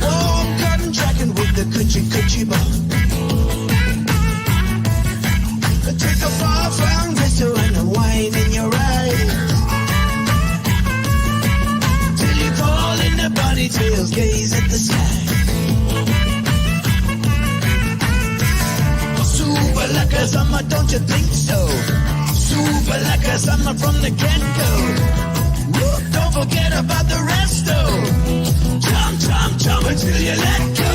Oh, I'm cotton tracking with the coochie ball. Take a far-flung pistol and the wine in your eyes. Till you fall in the ponytails, gaze at the sky. Super like a summer, don't you think so? Super like a summer from the get-go. Don't forget about the resto. Jump, jump, jump until you let go.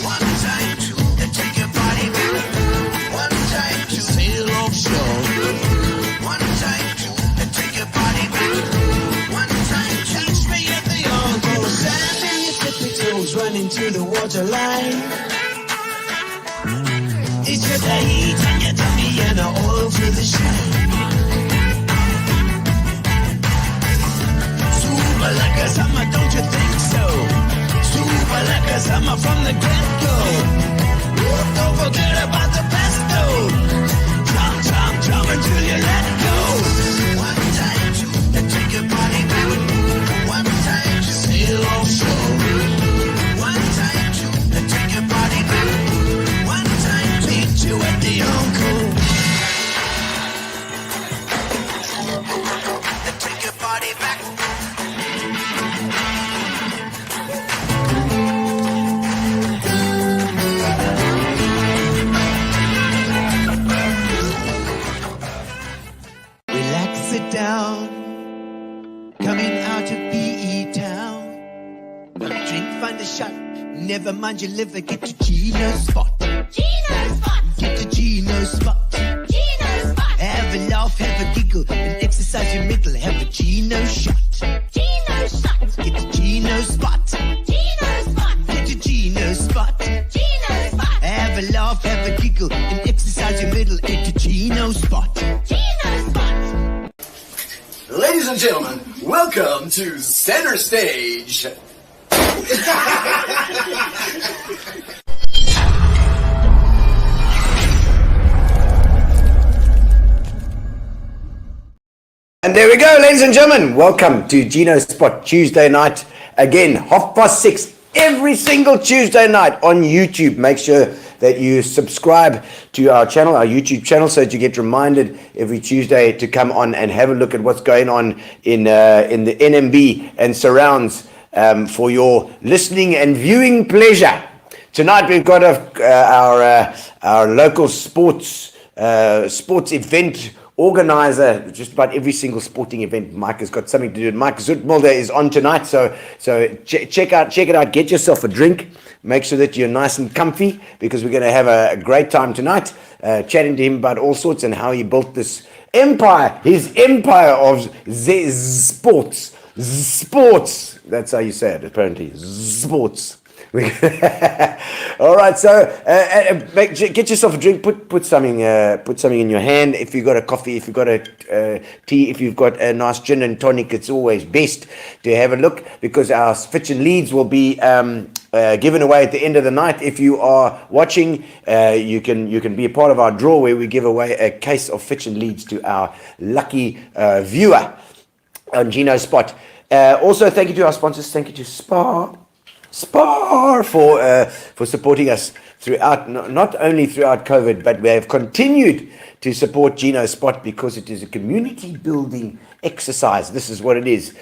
One time, two, and take your body back. One time, two, sail offshore. One time, two, and take your body back. One time, catch me at the encore. Sand in your tippy toes, running to the waterline. It's just a heat on your tummy and a oil for the shine. Super like a summer, don't you think so? Super like a summer from the get-go. Don't forget about the pesto. Jump, jump, jump until you let go. One time, two, and take your body back. One time, two, sail offshore. One time, two, and take your body back. One time, meet you at the encore. And take your body back. Sit down, coming out of PE town. Drink, find a shot, never mind your liver, get to Gino's spot. Gino Spot! Get to Gino's spot. Gino Spot! Have a laugh, have a giggle, and exercise your middle, have a Gino shot. Gino Shot! Get to Gino's spot. Gino Spot! Get to Gino's spot. Gino Spot! Have a laugh, have a giggle, and exercise your middle, get to Gino's spot. Gino Spot! Ladies and gentlemen, welcome to Center Stage. And there we go, ladies and gentlemen. Welcome to Gino's Spot Tuesday night. Again, 6:30 every single Tuesday night on YouTube. Make sure that you subscribe to our channel, our YouTube channel, so that you get reminded every Tuesday to come on and have a look at what's going on in the NMB and surrounds for your listening and viewing pleasure. Tonight we've got our local sports event organizer. Just about every single sporting event, Mike has got something to do. Michael Zoetmulder is on tonight, so check it out. Get yourself a drink. Make sure that you're nice and comfy, because we're going to have a great time tonight, chatting to him about all sorts and how he built this empire, his empire of Zsports. Zsports. That's how you say it, apparently. Zsports. All right, so get yourself a drink. Put something in your hand. If you've got a coffee, if you've got a tea, if you've got a nice gin and tonic, it's always best to have a look, because our Fitch and Leads will be given away at the end of the night. If you are watching, you can be a part of our draw where we give away a case of Fitch and Leads to our lucky viewer on Gino's Spot. Also, thank you to our sponsors. Thank you to Spar for supporting us throughout, not only throughout COVID, but we have continued to support Gino's Spot because it is a community building exercise. This is what it is.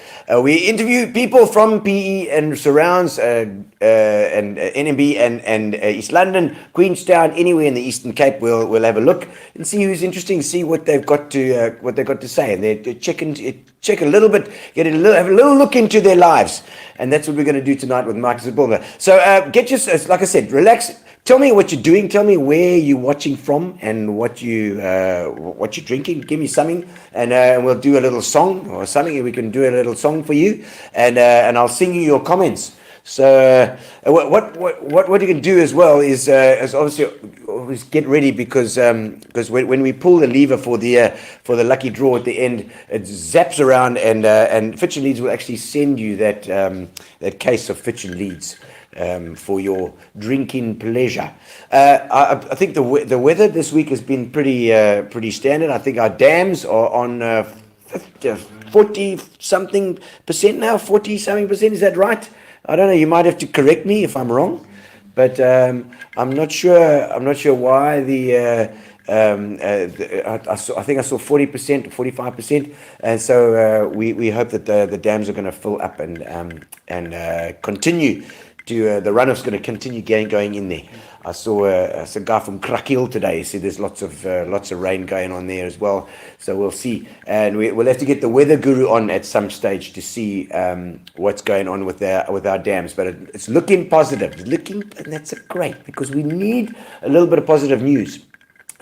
We interview people from PE and surrounds, and NMB and East London, Queenstown, anywhere in the Eastern Cape. We'll have a look and see who's interesting, see what they've got to say, and they check a little bit, have a little look into their lives, and that's what we're going to do tonight with Michael Zoetmulder. So get your, like I said, relax. Tell me what you're doing. Tell me where you're watching from and what you're drinking. Give me something, and we'll do a little song or something. We can do a little song for you, and I'll sing you your comments. So what you can do as well is obviously always get ready, because when we pull the lever for the lucky draw at the end, it zaps around, and Fitch and Leads will actually send you that case of Fitch and Leads. For your drinking pleasure. I think the weather this week has been pretty standard. I think our dams are on 40 something percent now, 40 something percent. Is that right? I don't know. You might have to correct me if I'm wrong, but I'm not sure. I'm not sure why I think I saw 40%, 45%, and so we hope that the dams are going to fill up and continue to the runoff's going to continue going in there. I saw a guy from Krakil today. He said there's lots of rain going on there as well. So we'll see, and we'll have to get the weather guru on at some stage to see what's going on with our dams. But it's looking positive. And that's great because we need a little bit of positive news.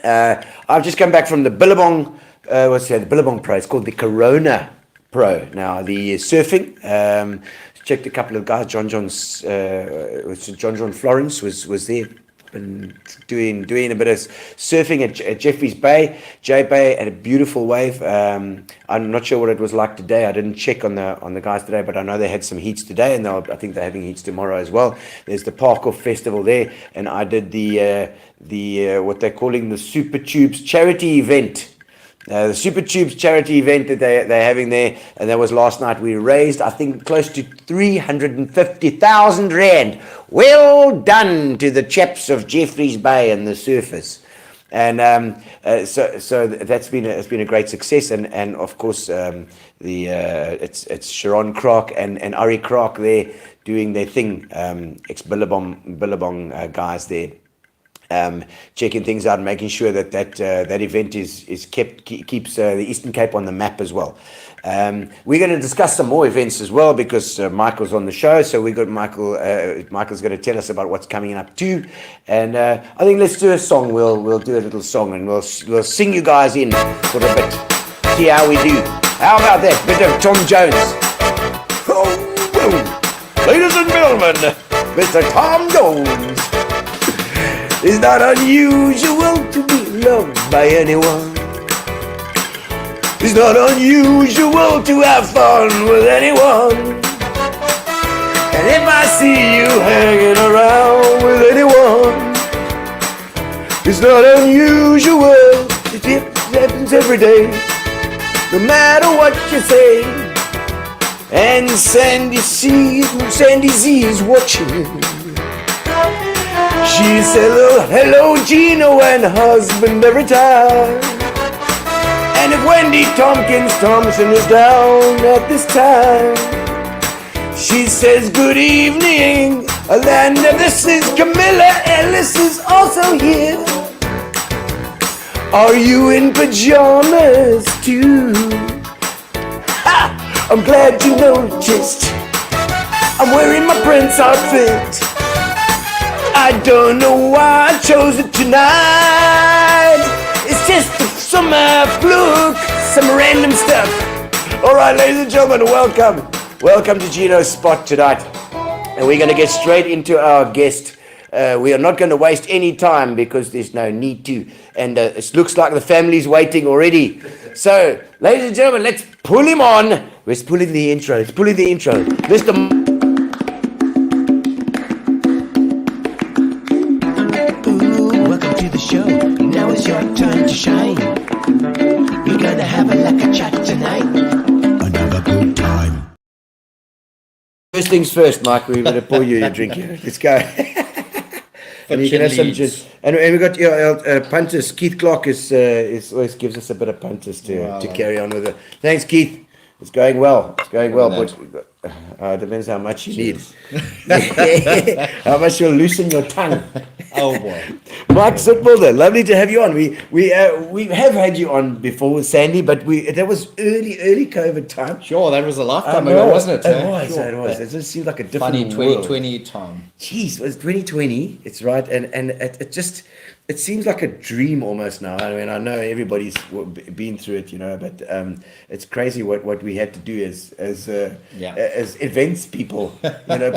I've just come back from the Billabong. The Billabong Pro? It's called the Corona Pro. Now the surfing. Checked a couple of guys. John Florence was there and doing a bit of surfing at Jeffreys Bay, J Bay, and a beautiful wave. I'm not sure what it was like today. I didn't check on the guys today, but I know they had some heats today, and I think they're having heats tomorrow as well. There's the Park Off Festival there, and I did the what they're calling the Super Tubes charity event. The Super Tubes charity event that they're having there, and that was last night. We raised, I think, close to 350,000 rand. Well done to the chaps of Jeffreys Bay and the surfers, and so it's been a great success. And of course, it's Sharon Clark and Ari Clark there doing their thing. Ex Billabong guys there. Checking things out and making sure that event keeps the Eastern Cape on the map as well. We're going to discuss some more events as well because Michael's on the show, so we got Michael. Michael's going to tell us about what's coming up too. And I think let's do a song. We'll do a little song and we'll sing you guys in for a bit. See how we do. How about that? Bit of Tom Jones. Oh, ladies and gentlemen, Mr. Tom Jones. It's not unusual to be loved by anyone. It's not unusual to have fun with anyone. And if I see you hanging around with anyone, it's not unusual. It happens every day, no matter what you say. And Sandy Z is watching. She said, hello, Gino and husband every time. And if Wendy Thompson is down at this time, she says, good evening, Alanda, this is Camilla Ellis is also here. Are you in pajamas too? Ha! I'm glad you noticed. I'm wearing my Prince outfit. I don't know why I chose it tonight. It's just some fluke, some random stuff. All right, ladies and gentlemen, welcome to Gino's Spot tonight. And we're going to get straight into our guest. We are not going to waste any time because there's no need to. And it looks like the family's waiting already. So, ladies and gentlemen, let's pull him on. Let's pull in the intro. Mr. Show. Now it's your turn to shine. We're gonna have a lucky chat tonight. Another good time. First things first, Mike. We're going to pour you a drink here. Let's go. And you can have some juice. And we got your punters. Keith Clark is always gives us a bit of punters to carry on with it. Thanks, Keith. It's going well. But it depends how much you need. How much you'll loosen your tongue. Oh boy. Mike Zoetmulder, lovely to have you on. We have had you on before with Sandy, but that was early COVID time. Sure, that was a lifetime ago, wasn't it? It was. It just seemed like a different funny 2020 world. time. Jeez, it was 2020. It's right, and it seems like a dream almost now. I mean, I know everybody's been through it, but it's crazy what we had to do as events people.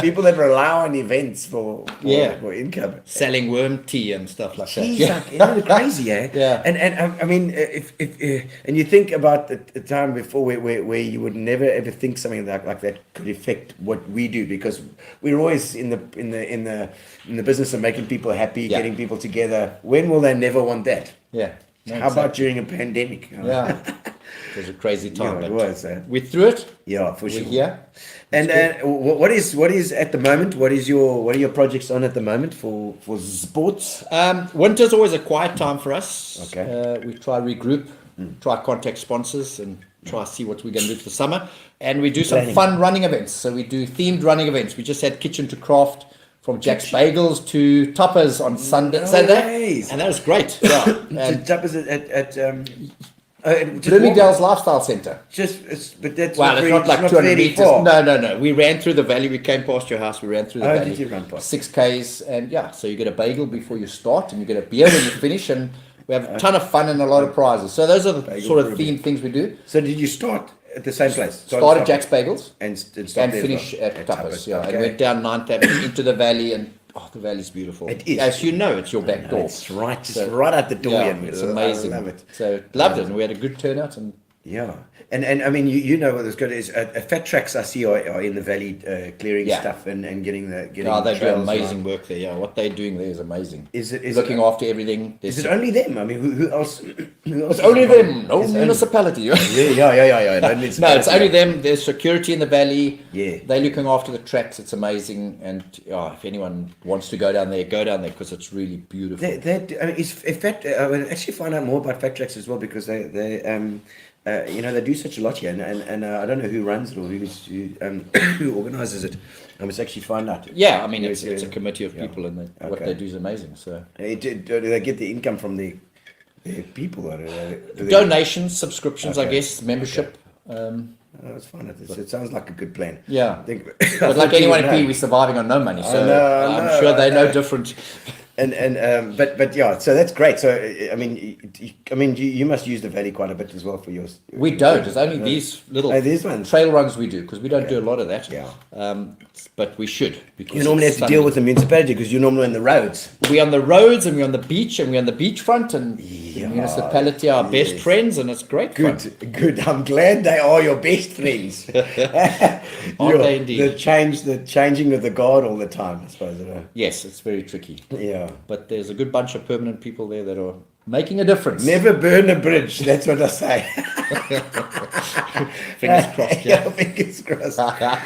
People that rely on events for income, selling worm tea and stuff like that. Jeez, isn't it crazy, eh? Yeah. And I mean, if and you think about the time before where you would never ever think something like that could affect what we do, because we're always in the business of making people happy, getting people together. When will they never want that? Yeah. How about during a pandemic? Yeah. It was a crazy time. Yeah, it but was. We threw it. Yeah, for sure. We're here. And what is at the moment? What are your projects on at the moment for sports? Winter's always a quiet time for us. Okay. We try regroup, try contact sponsors, and try see what we're going to do for the summer. And we do some Planning. fun running events. So we do themed running events. We just had Kitchen to Craft from Jack's Bagels to Tapas on Saturday, ways. and that was great. Yeah. And Tapas at Bloomingdale's Lifestyle Centre. But that's Well, it's not like 200 very meters. far. No. We ran through the valley. We came past your house. We ran through the valley. Did you run past? 6Ks, and yeah, so you get a bagel before you start, and you get a beer when you finish, and we have a ton of fun and a lot of prizes. So those are the Bagel sort of for a beer. themed things we do. So did you start at the same place? Start at Jack's Bagels and finish at Tapas. Yeah, and went down 9th Avenue into the valley, and the valley's beautiful. It is. As you know, it's your back door. It's right, just So, right at the door. Yeah, and it's amazing. I love it. So loved it, and we had a good turnout. And Yeah, and I mean you know what is good is Fat Tracks I see are in the valley clearing Yeah. stuff and getting the they do trails amazing right. work there. Yeah, what they're doing there is amazing. Is it looking after everything? Is it only them? I mean, who else? Who else It's only is them, no It's municipality. Yeah. No, it's only them. There's security in the valley. Yeah. They're looking after the tracks. It's amazing. And if anyone wants to go down there because it's really beautiful. I mean, I will actually find out more about Fat Tracks as well because they they do such a lot here, and I don't know who runs it or who organises it. I must actually find out. Yeah, I mean, Yes, it's a yeah. committee of Yeah. people, and what Okay. they do is amazing. So Do they get the income from the people? Or do they- donations, subscriptions, I Okay. guess, membership. Oh, that's fine. It sounds like a good plan. Yeah. I think, But like anyone in P, we're surviving on no money, so I'm sure they know different. But yeah, so that's great. So I mean, you must use the valley quite a bit as well for yours. We don't. It's only these little these ones. trail runs we do because we don't do a lot of that. Yeah. But we should. Because You normally have it's to deal something- with the municipality because you're normally on the roads. We're on the roads and we're on the beach and we're on the beachfront and the municipality are our best yes. friends and it's great fun. Good. I'm glad they are your best friends. Aren't they indeed? The changing of the guard all the time, I suppose. Yes, it's very tricky. Yeah. But there's a good bunch of permanent people there that are making a difference. Never burn a bridge. That's what I say. Fingers crossed. Yeah. Fingers crossed.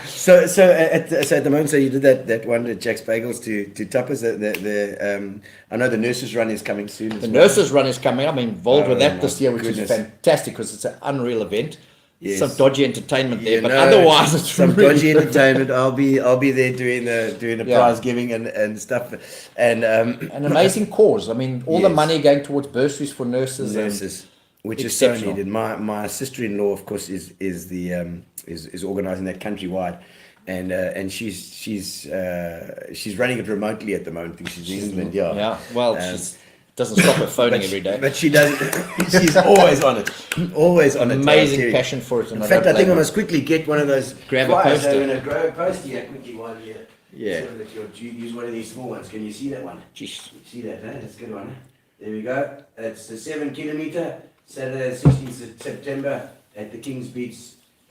So at the moment, so you did that one at Jack's Bagels to Tapas. I know the nurses run is coming soon. The nurses run is coming. I'm involved with Oh, that my this year, which goodness. is fantastic because it's an unreal event. Yes. Some dodgy entertainment there, You but know, otherwise it's some really dodgy good. entertainment. I'll be there doing the Yeah. prize giving and stuff. And An amazing cause. I mean, all the Yes. money going towards bursaries for nurses. nurses, which is so exceptional. needed. My sister-in-law, of course, is organising that countrywide, and she's running it remotely at the moment. I think she's in England. Yeah. Yeah. Well, she doesn't stop her phoning every day. But she does. She's always on it. Always on it. Amazing I tell you. passion for it. And In fact, I don't think I blame her. must quickly get one of those. Grab a flyers. poster. I'm going to grab a poster here quickly while you. Yeah. So that you use one of these small ones. Can you see that one? Jeez. You see that? Huh? That's a good one. Huh? There we go. It's the 7 kilometer. Saturday, 16th of September at the King's Beach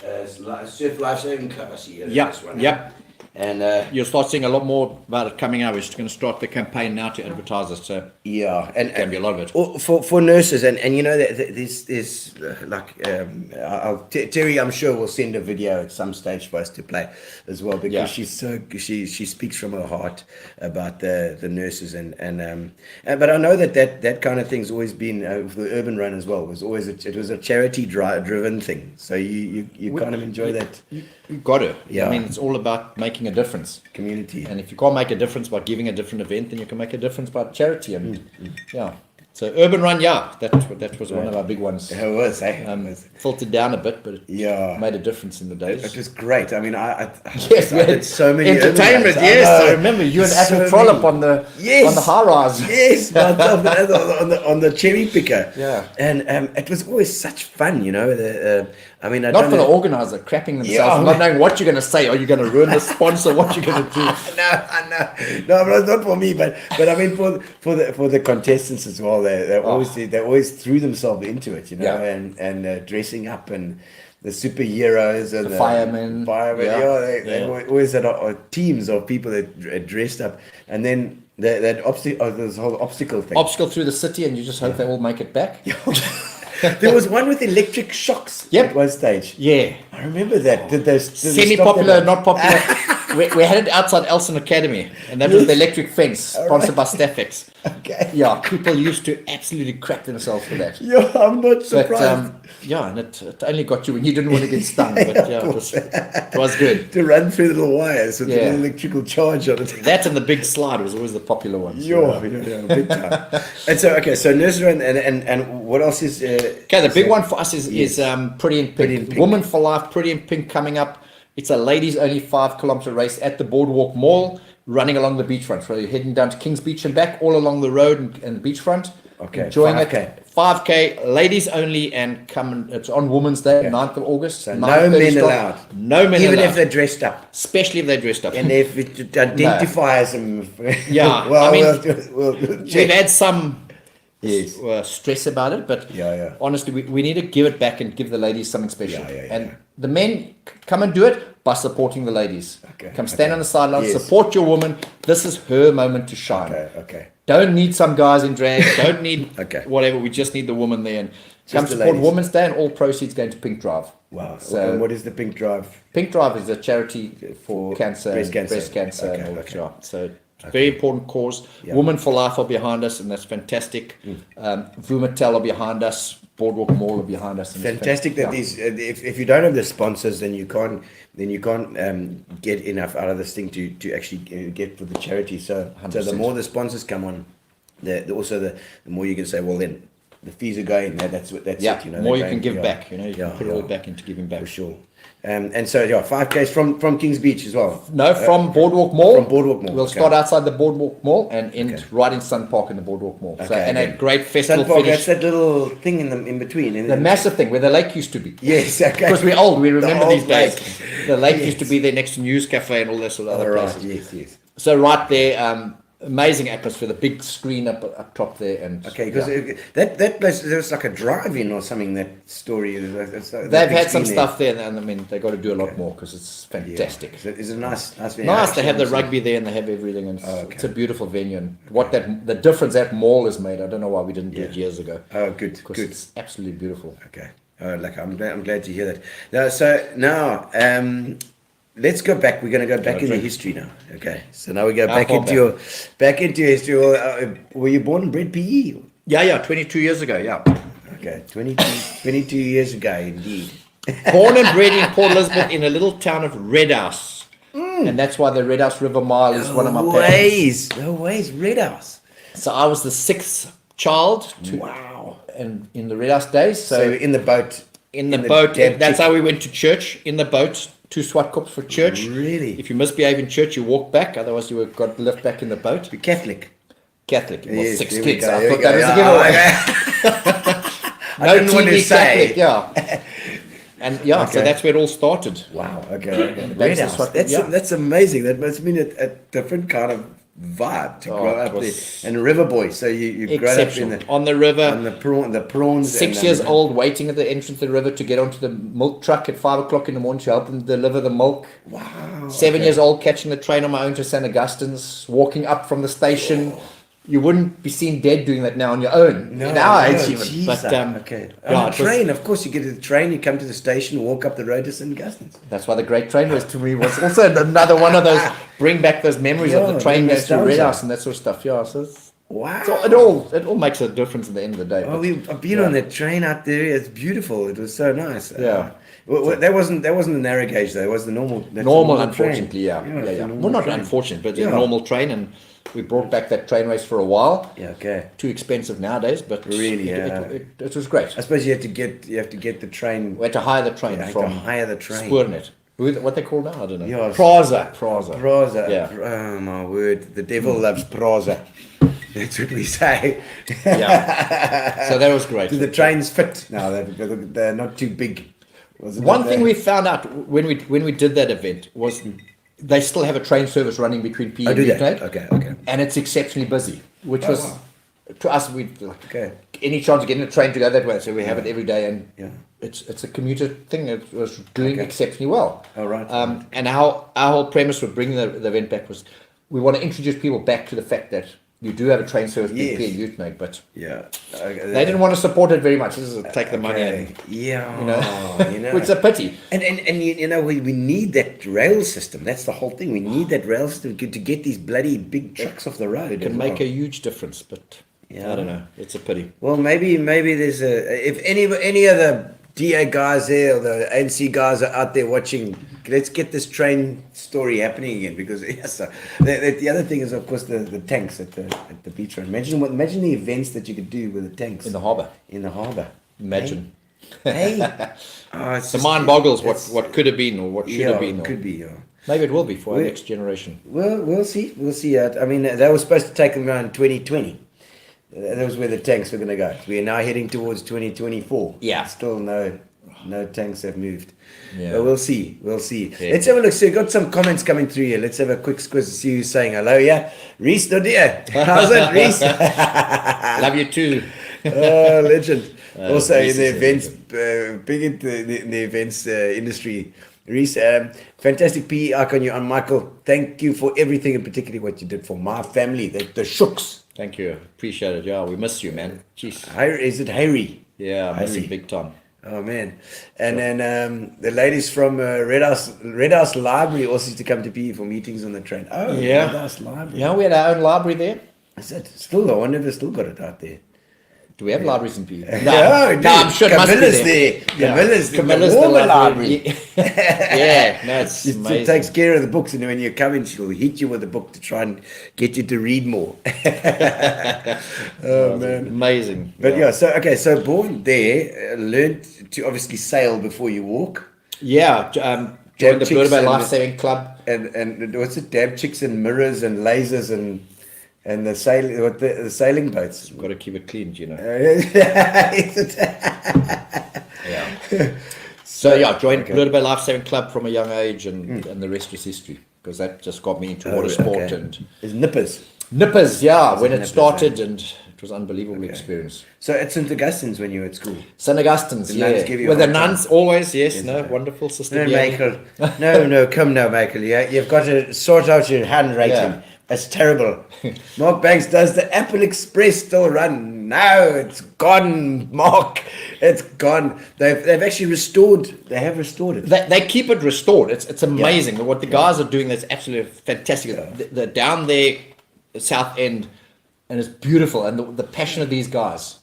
Surf Lifesaving Club. I see here. Yep. This one, huh? Yep. And You'll start seeing a lot more about it coming out. We're just going to start the campaign now to advertise it. So yeah, and can be a lot of it. for nurses, and you know there's Terry, I'm sure will send a video at some stage for us to play as well because Yeah. she speaks from her heart about the nurses and but I know that kind of thing's always been for the urban run as well. It was a charity driven thing, so you kind of enjoy that You've got to. Yeah. I mean, it's all about making a difference. community. And if you can't make a difference by giving a different event, then you can make a difference by charity. And yeah. So Urban Run, yeah, that was one of our big ones. It was, eh? It was- Filtered down a bit, but it Yeah. made a difference in the days. It was great. I mean, Yes, I we did had so many entertainment. urban runs. Yes, know. I remember you and So Apple many. Trollop on the Yes. high rise. Yes, on the cherry picker. Yeah. And it was always such fun, you know. I mean, I Not don't for the know. organizer crapping themselves, Yeah, not knowing what you're going to say. Are you going to ruin the sponsor? What you're going to do? No, but not for me. But I mean for the contestants as well. They always threw themselves into it, you know, Yeah. and dressing up and the superheroes and The firemen. Yeah, they Yeah. always had teams of people that dressed up, and then this whole obstacle thing. Obstacle through the city, and you just hope they all make it back. There was one with electric shocks Yep. at one stage. Yeah. I remember that. Did they stop Semi-popular, that? not popular. we had it outside Elson Academy, and that was the electric fence, sponsored by Staffex. Okay. Yeah, people used to absolutely crap themselves for that. Yeah, I'm not But surprised. yeah, and it only got you when you didn't want to get stung. But yeah, it was good. To run through the little wires with Yeah. an electrical charge on it. That and the big slide was always the popular ones. Yeah, big time. And so, okay, so nursery and what else is... Okay, the big one for us is Pretty in Pink. Pretty in Pink. Woman for Life, Pretty in Pink coming up. It's a ladies only 5-kilometer race at the Boardwalk Mall, running along the beachfront. So you're heading down to Kings Beach and back, all along the road and the beachfront. Okay, enjoying 5K. it. 5K, ladies only, and it's on Women's Day, 9th of August. So 9:30 no men start. allowed. No men Even allowed. if they're dressed up. Especially if they're dressed up. And if it identifies them. Yeah, well, I mean, we'll We've check. had some Yes. stress about it, but Yeah. honestly, we need to give it back and give the ladies something special. Yeah. And the men come and do it by supporting the ladies. Okay, Come stand okay. on the sidelines, Yes. support your woman. This is her moment to shine. Okay. Don't need some guys in drag. Don't need Okay. whatever. We just need the woman there. And come the support ladies. Women's Day, and all proceeds going to Pink Drive. Wow. So And what is the Pink Drive? Pink Drive is a charity For for cancer, breast cancer. breast cancer, Okay, and all that. okay. Yeah. So very important cause. Yeah. Women for Life are behind us, and that's fantastic. Vumatel are behind us. Boardwalk Mall are behind us. And it's Fantastic that yeah. these. If you don't have the sponsors, then you can't get enough out of this thing to actually get for the charity. So the 100%. more the sponsors come on, the more you can say, well, then the fees are going. That's Yeah, it. You know, more you they're can going- give yeah. back. You know, you can Yeah, put it all yeah. back into giving back. For sure. And so 5Ks from Kings Beach as well. No, from Boardwalk Mall. From Boardwalk Mall, We'll okay. start outside the Boardwalk Mall and end Okay. right in Sun Park in the Boardwalk Mall. So, Okay, and okay. a great festival Sun Park, finish. that's that little thing in between. The massive thing where the lake used to be. Yes, okay. Because we're old, we remember old these days. lake. The lake Yes. used to be there next to News Cafe and all that sort of All other right. places. Yes. So right there, amazing atmosphere, the big screen up top there, and Okay, because yeah. that place, there was like a drive-in or something. That story. They've had some stuff there, and I mean they got to do a lot more because it's fantastic. It's a nice venue. Nice, they have the Actually, rugby there and they have everything, and Oh, okay. it's a beautiful venue. And what the difference that mall has made, I don't know why we didn't do it Yeah. years ago. Oh, good, Because good. it's absolutely beautiful. Okay. I'm glad to hear that. Now, let's go back. We're going to go back in the history now. Okay. So now we go How back far into history. Well, were you born and bred PE? Yeah, 22 years ago, yeah. Okay, 22 years ago, indeed. Born and bred in Port Elizabeth in a little town of Redhouse. And that's why the Redhouse River Mile is one of my passions. No ways, Redhouse. So I was the 6th child and in the Redhouse days. So So in the boat. in the boat, damn that's chick- how we went to church, in the boat, 2 Swartkops for church. Really? If you misbehave in church, you walk back, otherwise you got left back in the boat. Be Catholic. Catholic, it was Yes, 6 there we kids. go, I there we thought that go, was a yeah. giveaway. I No didn't want to TV say. Catholic, yeah. And yeah, so Okay. that's where it all started. Wow. Okay. That's Redhouse. what- That's yeah. that's amazing. That must mean a different kind of vibe to Oh, grow it up there. was And a river boy. So you grow up in Exceptional. the On the river, on the prawns. 6 and, years old, waiting at the entrance of the river to get onto the milk truck at 5 o'clock in the morning to help them deliver the milk. Wow. 7 years old, catching the train on my own to St. Augustine's, walking up from the station. You wouldn't be seen dead doing that now on your own. No, in our no, age even. geez, But okay. yeah, On it the was- train, of course, you get to the train, you come to the station, walk up the road to St. Augustine's. that's why the Great Train was to me was also another one of those bring back those memories of Yeah, the train the going to nostalgia. Redhouse and that sort of stuff. Yeah, so, Wow. so it all makes a difference at the end of the day. Oh, but- I've been on that train out there. It's beautiful. It was so nice. Yeah. That wasn't the narrow gauge though. It was the normal. That's the normal, train. unfortunately, yeah. it's the normal Well, not train. unfortunate, but Yeah. a normal train, and we brought back that train race for a while. Yeah. Okay. Too expensive nowadays, but Really, it, yeah. it was great. I suppose you have to get the train. We had to hire the train You have from to hire the train. Spoornet. What they call now, I don't know. Yeah, Praza. Praza. Yeah. Oh my word! The devil loves Praza. That's what we say. Yeah. So that was great. Do the trains fit? No, they're not too big. Was it One not thing there? we found out when we did that event was they still have a train service running between P Oh, and do they? Newton, Okay. and it's exceptionally busy, which was wow. to us we like Okay. any chance of getting a train to go that way, so we have it every day, and Yeah. it's a commuter thing. It was doing Okay. exceptionally well. Oh, right. And our whole premise for bringing the event back was we want to introduce people back to the fact that You do have a train service Yes. BP and Utnag, but Yeah. they didn't want to support it very much. This is take the money and Yeah. you know, which is a pity. And you know, we need that rail system. That's the whole thing. We need that rail system to get these bloody big trucks off the road. It can make a huge difference, but Yeah. I don't know. It's a pity. Well, maybe there's if any other DA guys there or the ANC guys are out there watching, let's get this train story happening again, because yes, the other thing is of course the tanks at the beach road. Imagine the events that you could do with the tanks In the harbour. in the harbour. Imagine. Hey, oh, it's The just- mind boggles it's- what could have been or what should have been. it Or could be. Yeah. maybe it will be for our We- next generation. Well, we'll see. We'll see. I mean, they were supposed to take them around 2020. That was where the tanks were going to go. We are now heading towards 2024. Yeah. Still no tanks have moved. Yeah. But we'll see. We'll see. Yeah. Let's have a look. So we've got some comments coming through here. Let's have a quick squiz to see who's saying hello. Yeah. Reese Nadia. How's it, Reese? Love you too. Oh, legend. Also in Reese the is events, big into the events industry. Reese, fantastic PE icon you on, Michael. Thank you for everything, and particularly what you did for my family, the Shooks. Thank you. Appreciate it. Yeah, we miss you, man. Jeez. Is it Harry? Yeah, I miss Harry. you big time. Oh man! And then the ladies from Redhouse Library also used to come to PE for meetings on the train. Oh, Yeah. Redhouse Library. Yeah, we had our own library there. Is it still? I wonder if they still got it out there. Do we have libraries in PE? No, I'm sure it must be Camilla's there. there. Camilla's Camilla's the the warmer library. library. Yeah, no, it's She amazing. takes care of the books, and when you come in, she'll hit you with a book to try and get you to read more. Oh man! Amazing. But yeah, so born there, learned to obviously sail before you walk, Yeah, joined the chicks Blue Bay and- Life Saving Club. and what's it? Dab chicks and mirrors and lasers and the sailing boats. Got to keep it clean, you know. Yeah. So yeah, joined Blue Bay Life Saving Club from a young age, and the rest is history, because that just got me into water sport okay. and It's nippers. nippers. Yeah, when it nippers, started, and it was an unbelievable experience. So at St. Augustine's when you were at school. St. Augustine's, The nuns yeah. give you a With the hard time. nuns, always, yes, no, wonderful sister. No, Bianca. Michael. No, come now, Michael. You've got to sort out your handwriting. Yeah. That's terrible. Mark Banks, does the Apple Express still run? No, it's gone, Mark. It's gone. They've actually restored. They have restored it. They keep it restored. It's amazing what the guys are doing. That's absolutely fantastic. They're down there, the South End, and it's beautiful. And the passion of these guys.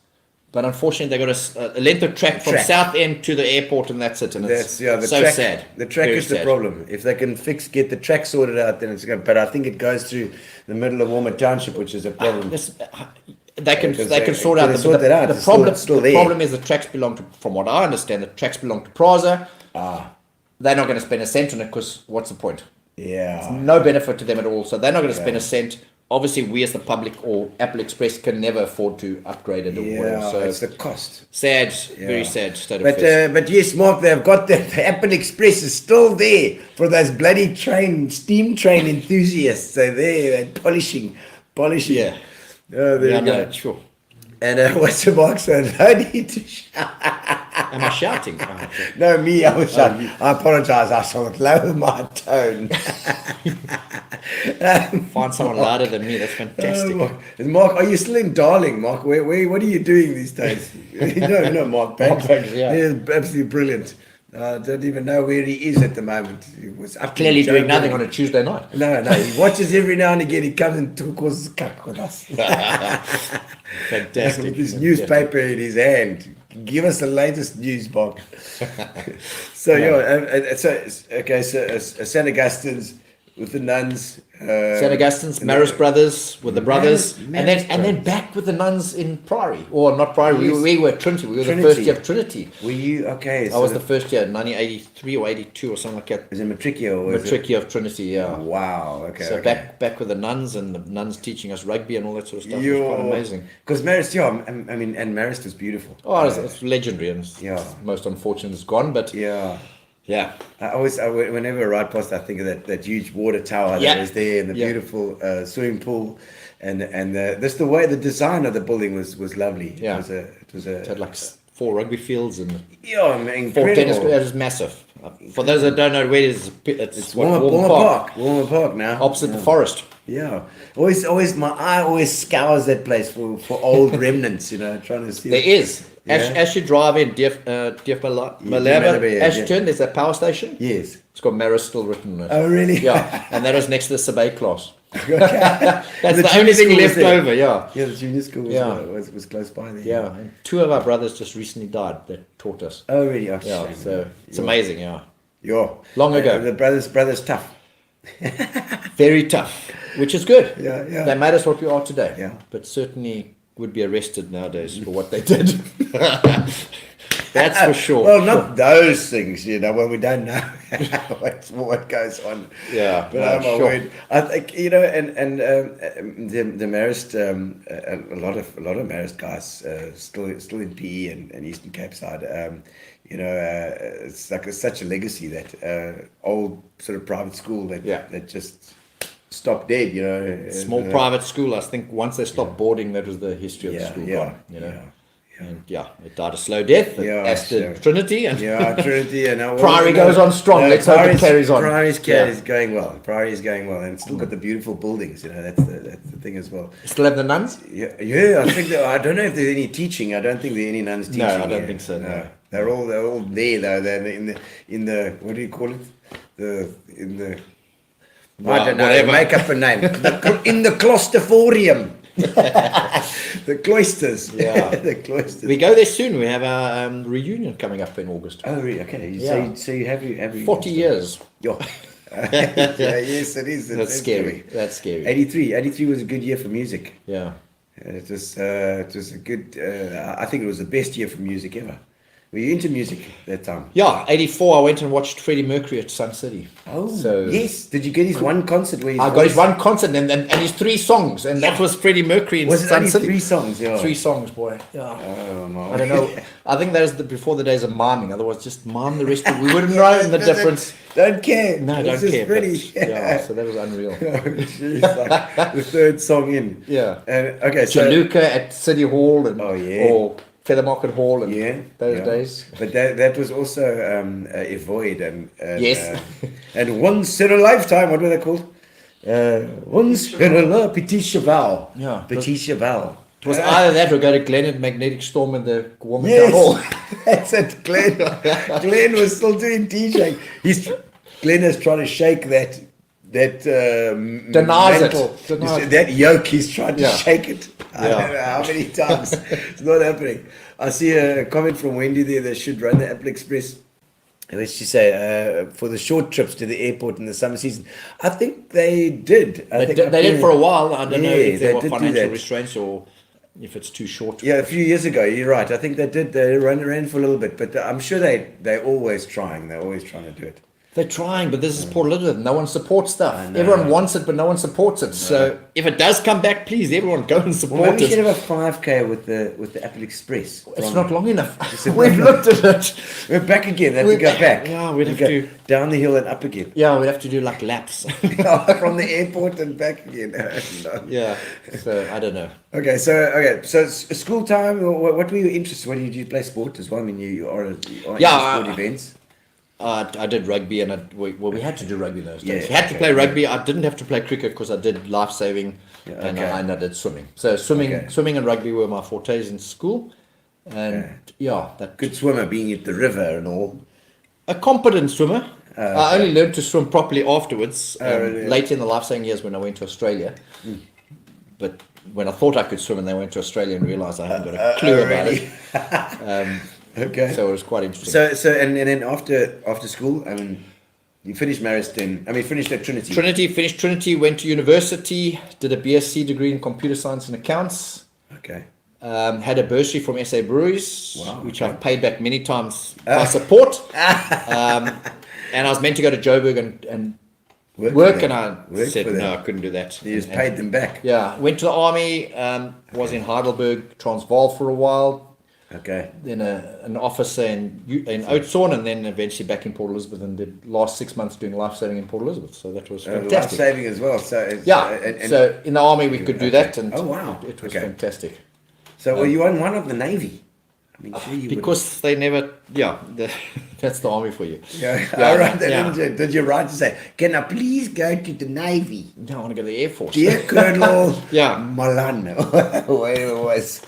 But unfortunately, they got a length of track from Track. South End to the airport, and that's it. And it's The so track, sad. The track Very is the sad. problem. If they can get the track sorted out, then it's good. But I think it goes through the middle of Walmer Township, which is a problem. They can Because they can they- sort they out can the, sort that out. the It's problem. still the there. problem is the tracks belong to, from what I understand, the tracks belong to Praza. They're not going to spend a cent on it, because what's the point? Yeah. No benefit to them at all. So they're not going to spend a cent. Obviously, we as the public or Apple Express can never afford to upgrade it or whatever. Yeah, So it's the cost. sad, very sad state of But affairs. but yes, Mark, they've got the Apple Express is still there for those bloody steam train enthusiasts. So they're polishing. Yeah. Oh, there Yeah, you go. no, sure. And what's the Mark saying? No need to shout. Am I shouting? Oh, okay. No, me, I was shouting. I apologise. I shall lower my tone. Find someone louder than me. That's fantastic. Mark, are you still in Darling, Mark? Where, what are you doing these days? no, Mark Banks. Mark Banks, yeah. He's absolutely brilliant. I don't even know where he is at the moment. He was up Clearly in doing Joburg. nothing on a Tuesday night. No, he watches every now and again. He comes and talks cuck with us. Fantastic. With his newspaper in his hand. Give us the latest news, Mark. So, St. Augustine's with the nuns. St. Augustine's, Maris Brothers with the brothers, and then back with the nuns in Priory, or not Priory. Yes. We were Trinity. We were Trinity. the first year of Trinity. Were you okay? I was the first year, 1983 or 82 or something like that. Is it Matricia or Matric year of Trinity, yeah. Wow. Okay. So okay. back with the nuns, and the nuns teaching us rugby and all that sort of stuff. It was quite amazing. Because Marist, I mean, and Marist was beautiful. Oh, it's legendary, and it's most unfortunate it's gone, but Yeah. yeah. Whenever I ride past, I think of that huge water tower that was there, and the beautiful swimming pool, and the way the design of the building was lovely. Yeah. It was It had like 4 rugby fields and 4 incredible. tennis courts. It was massive. For those that don't know where it is, it's what, Warmer Park. Warmer Park now. opposite the forest. Yeah. Always, my eye always scours that place for old remnants, trying to see. There is. Yeah. As you drive in, Malaba, yeah, as you turn, there's a power station. Yes. It's got Maristol written on it. Oh, really? Yeah, and that was next to the Sabay class. Okay. That's The the junior only thing school was left there. over, yeah. Yeah, the junior school was close by there. Yeah, and 2 of our brothers just recently died that taught us. Oh, really? Oh, Yeah, shame. so it's amazing, yeah. Yeah. Long ago. The brothers tough. Very tough, which is good. Yeah. They made us what we are today. Yeah. But certainly would be arrested nowadays for what they did. That's for sure. Well, not those things, when we don't know what goes on. Yeah, But no, I'm sure. worried. I think the Marist, a lot of Marist guys still in PE and Eastern Cape side. It's like such a legacy that old sort of private school that just stopped dead. Small private school, I think once they stopped boarding, that was the history of the school gone, And it died a slow death. As did Trinity. And Trinity and Priory goes on strong. Let's hope it carries on. Priory's going well. Priory's going well, and it's still got the beautiful buildings. That's the thing as well. Still have the nuns? Yeah. I think I don't know if there's any teaching. I don't think there are any nuns teaching. No, I don't think so. No. They're all there though. They're in the what do you call it? I don't know. Whatever. Make up a name. In the claustrophorium. The cloisters. Yeah. The cloisters. We go there soon. We have our reunion coming up in August. Oh, really? Okay. Yeah. So you have 40 years. Yeah. Yes, it is. That's scary. That's scary. 83 was a good year for music. Yeah. It was a good. I think it was the best year for music ever. Were you into music that time? Yeah, 84, I went and watched Freddie Mercury at Sun City. Oh, so yes. Did you get his one concert where I got his one concert and his 3 songs, and that was Freddie Mercury in Was it Sun only City. 3 songs? Yeah. 3 songs, boy. Yeah. Oh, my. I don't know. I think that was before the days of miming. Otherwise, just mime the rest of it. We wouldn't know the difference. Don't care. No, This don't is care. Pretty. But, yeah, so that was unreal. Jeez, like the 3rd song in. Yeah. And okay, so Chaluka at City Hall and or Feather Market Hall and those days. But that was also a void and Yes. And once in a lifetime. What were they called? Once in a lifetime. Petit Cheval. Yeah. Petit Cheval. It was either that or go to Glen at Magnetic Storm in the Warmington Hall. That's it. Glenn. Glenn was still doing DJing. Glenn is trying to shake that Denies mantle. it. Denies That yoke. He's trying to Yeah. shake it. I Yeah. don't know how many times. It's not happening. I see a comment from Wendy there. They should run the Apple Express. And let's just say for the short trips to the airport in the summer season. I think they did. They did for a while. I don't know if they there were did do financial that. restraints or if it's too short. Yeah, a few years ago, you're right. I think they did. They ran for a little bit, but I'm sure they're always trying. They're always trying to do it. They're trying, but this is Port Elizabeth. No one supports stuff. Everyone wants it, but no one supports it. So if it does come back, please, everyone go and support Well, maybe we it. should have a 5K with the Apple Express. It's not long enough. We've looked at it. We're back again. They have to go back. Yeah, we'd have go to. down the hill and up again. Yeah, we'd have to do like laps. From the airport and back again. No. Yeah. So I don't know. Okay, so school time. What were your interests? What did you play sport as well? I mean, you are into sport events. I did rugby, and we had to do rugby those days. Yeah, You had to play rugby. I didn't have to play cricket because I did life saving, and I did swimming. So swimming and rugby were my fortes in school, and that Good swimmer, being at the river and all. a competent swimmer. I only learned to swim properly afterwards, Really? later in the life saving years when I went to Australia. But when I thought I could swim, and then went to Australia and realised I hadn't got a clue about it. Okay. So it was quite interesting. So and then after school, I mean, you finished Mariston. I mean, finished at Trinity. Finished Trinity, went to university, did a BSc degree in computer science and accounts. Okay. Had a bursary from SA Breweries, Wow, which okay. I've paid back many times by support. And I was meant to go to Joburg and work, and I said no, I couldn't do that. You just paid them back. Yeah, went to the army, was in Heidelberg, Transvaal for a while, Okay. then an officer in Oudtshoorn, and then eventually back in Port Elizabeth, and did last 6 months doing life saving in Port Elizabeth. So that was Life fantastic. saving as well. So it's, Yeah, so in the army we could do that, and Oh, wow. it was Okay. fantastic. So were you on one of the Navy? I mean, sure you Because they never, That's the army for you. Yeah. Yeah, All right. yeah. Did you write to say, can I please go to the Navy? No, I want to go to the Air Force. Dear Colonel Yeah. Malan. Whatever it was.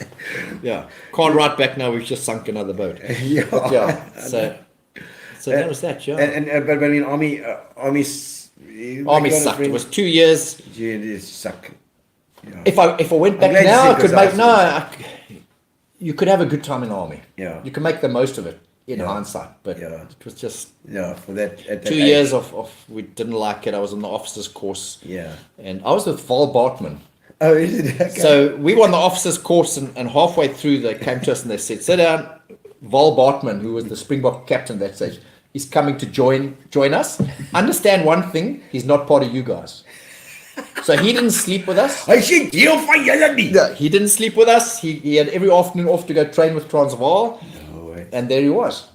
Yeah. Can't write back now. We've just sunk another boat. Yeah. Yeah. So that was that. Yeah. But I mean, army Army got a sucked. friend- It was 2 years. Yeah, it is suck. Yeah. If I went back glad you now, said I could because make I- you could have a good time in the army. Yeah. You can make the most of it in Yeah. hindsight, but Yeah. it was just Yeah, for that. At that 2 age. years of we didn't like it. I was on the officers course. Yeah. And I was with Val Bartman. Oh, is it? Okay. So we were on the officers course, and halfway through they came to us and they said, "Sit down." Val Bartman, who was the Springbok captain that stage, is coming to join us. Understand one thing: he's not part of you guys. So he didn't sleep with us. I see deal for you. Yeah, he didn't sleep with us. He had every afternoon off to go train with Transvaal, No way. and there he was.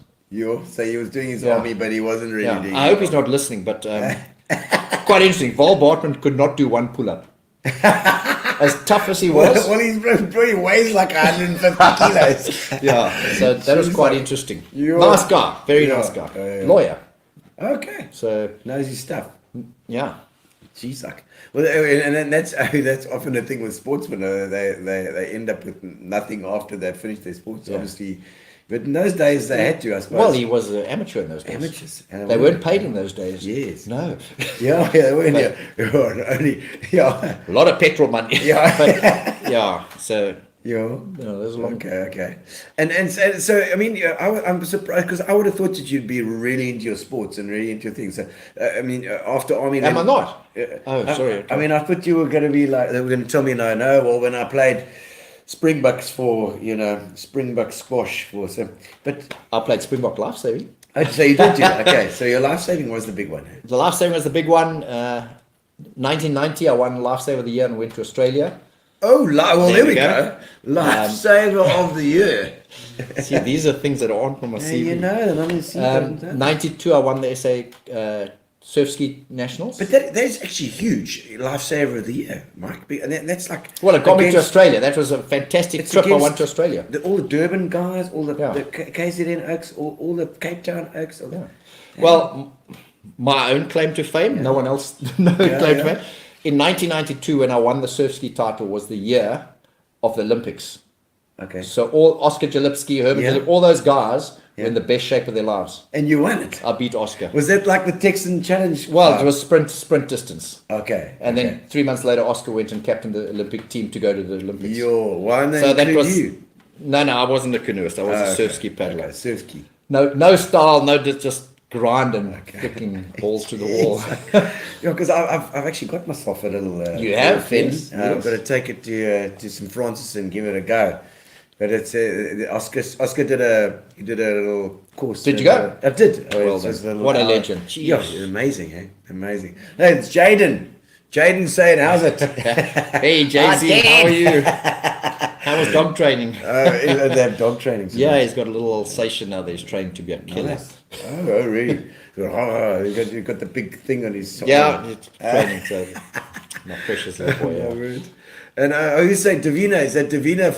So he was doing his Yeah. army, but he wasn't really Yeah, doing I hope he's not listening, but quite interesting. Val Bartman could not do one pull-up. As tough as he was. Well, he's probably weighs like 150 kilos. Yeah, so that was quite interesting. You're- Nice guy, very Yeah, nice guy. yeah. Lawyer. Okay. So, Knows his stuff. yeah. Geez, like, well, and then that's often the thing with sportsmen. They end up with nothing after they finish their sports, Yeah. obviously. But in those days, they had to, I suppose. Well, he was an amateur in those days. Amateurs. They weren't paid in those days. Yes. No. Yeah, they weren't. Only, yeah. A lot of petrol money. Yeah. But, yeah, so, Yeah. there's a long... Okay. And so I mean, I'm surprised because I would have thought that you'd be really into your sports and really into things. So, I mean, after army, Am I not? Oh, sorry. I mean, I thought you were going to be like they were going to tell me no. Well, when I played Springboks for Springbok squash for some, but I played Springbok lifesaving. oh, so you did do that. Okay, so your life saving was the big one. The lifesaving was the big one. 1990, I won Lifesaver of the Year and went to Australia. Oh, well, there we go. Um, Lifesaver of the year. See, these are things that aren't on my Yeah, CV. you know, they're not in the CV. 92, I won the SA Surf Ski Nationals. But that's actually huge. Lifesaver of the year, Mike. And that's like Well, it got me to against- Australia. That was a fantastic It's trip. I against went to Australia. all the Durban guys, all the, Yeah. the KZN Oaks, all the Cape Town Oaks. All Yeah. Well, my own claim to fame. No one else no claim to fame. In 1992, when I won the surf ski title, was the year of the Olympics. Okay. So all Oscar Jalipski, Herman Yeah. Jalip, all those guys Yeah. were in the best shape of their lives. And you won it. I beat Oscar. Was that like the Texan Challenge? Well, it was sprint distance. Okay. And then 3 months later, Oscar went and captained the Olympic team to go to the Olympics. Why didn't they So that include was you? no, I wasn't a canoeist. I was a surf ski paddler. Okay, surf ski. No style, no just grind and flicking balls to the wall. Yeah, because I've actually got myself a little. You have, fin. yes, I've yes. got to take it to St Francis and give it a go. But it's Oscar did a little course. Did you go? I did. Well It's just done. little What a hour. legend. Yeah, Jeez. amazing, eh? Amazing. Hey, it's Jaden. Jaden saying, how's it? Hey, JC, how are you? How was dog training? They have dog training. Yeah, he's got a little Alsatian now that he's trained to be a killer. Nice. Oh, really? You got the big thing on his. Yeah, it's training, so my precious little boy. Oh, Yeah. right. And you say Davina? Is that Davina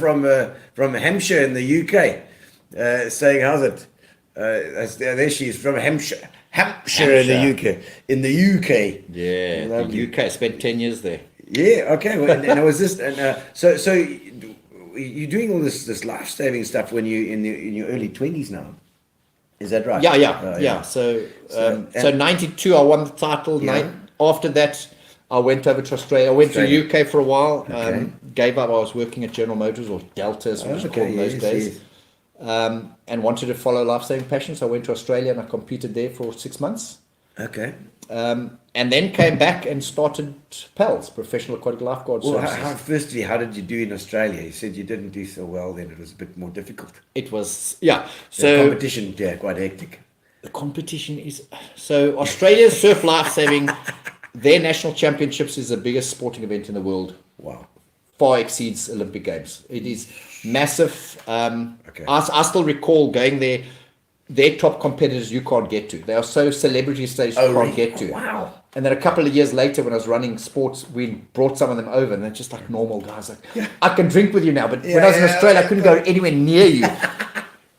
from Hampshire in the UK? Saying how's it? There she is from Hampshire. Hampshire in the UK. In the UK. Yeah, Lovely. the UK. Spent 10 years there. Yeah. Okay. Well, and it was this. And so you're doing all this life saving stuff when you in your early 20s now. Is that right? Yeah. So 92, I won the title. Yeah. After that, I went over to Australia. I went Australia. to UK for a while. Okay. Gave up. I was working at General Motors or Delta, as it was called in those days. And wanted to follow life-saving passion. So I went to Australia and I competed there for 6 months. Okay. And then came back and started PALS, Professional Aquatic Lifeguard Well, Services. firstly, how did you do in Australia? You said you didn't do so well then. It was a bit more difficult. It was, yeah. The So competition, quite hectic. the competition is, so Australia's surf lifesaving, their national championships is the biggest sporting event in the world. Wow. Far exceeds Olympic Games. It is massive. Okay. I still recall going there. Their top competitors you can't get to. They are so celebrity status you can't get to. Wow. And then a couple of years later, when I was running sports, we brought some of them over, and they're just like normal guys. Like, I can drink with you now, but when I was in Australia, I couldn't go anywhere near you.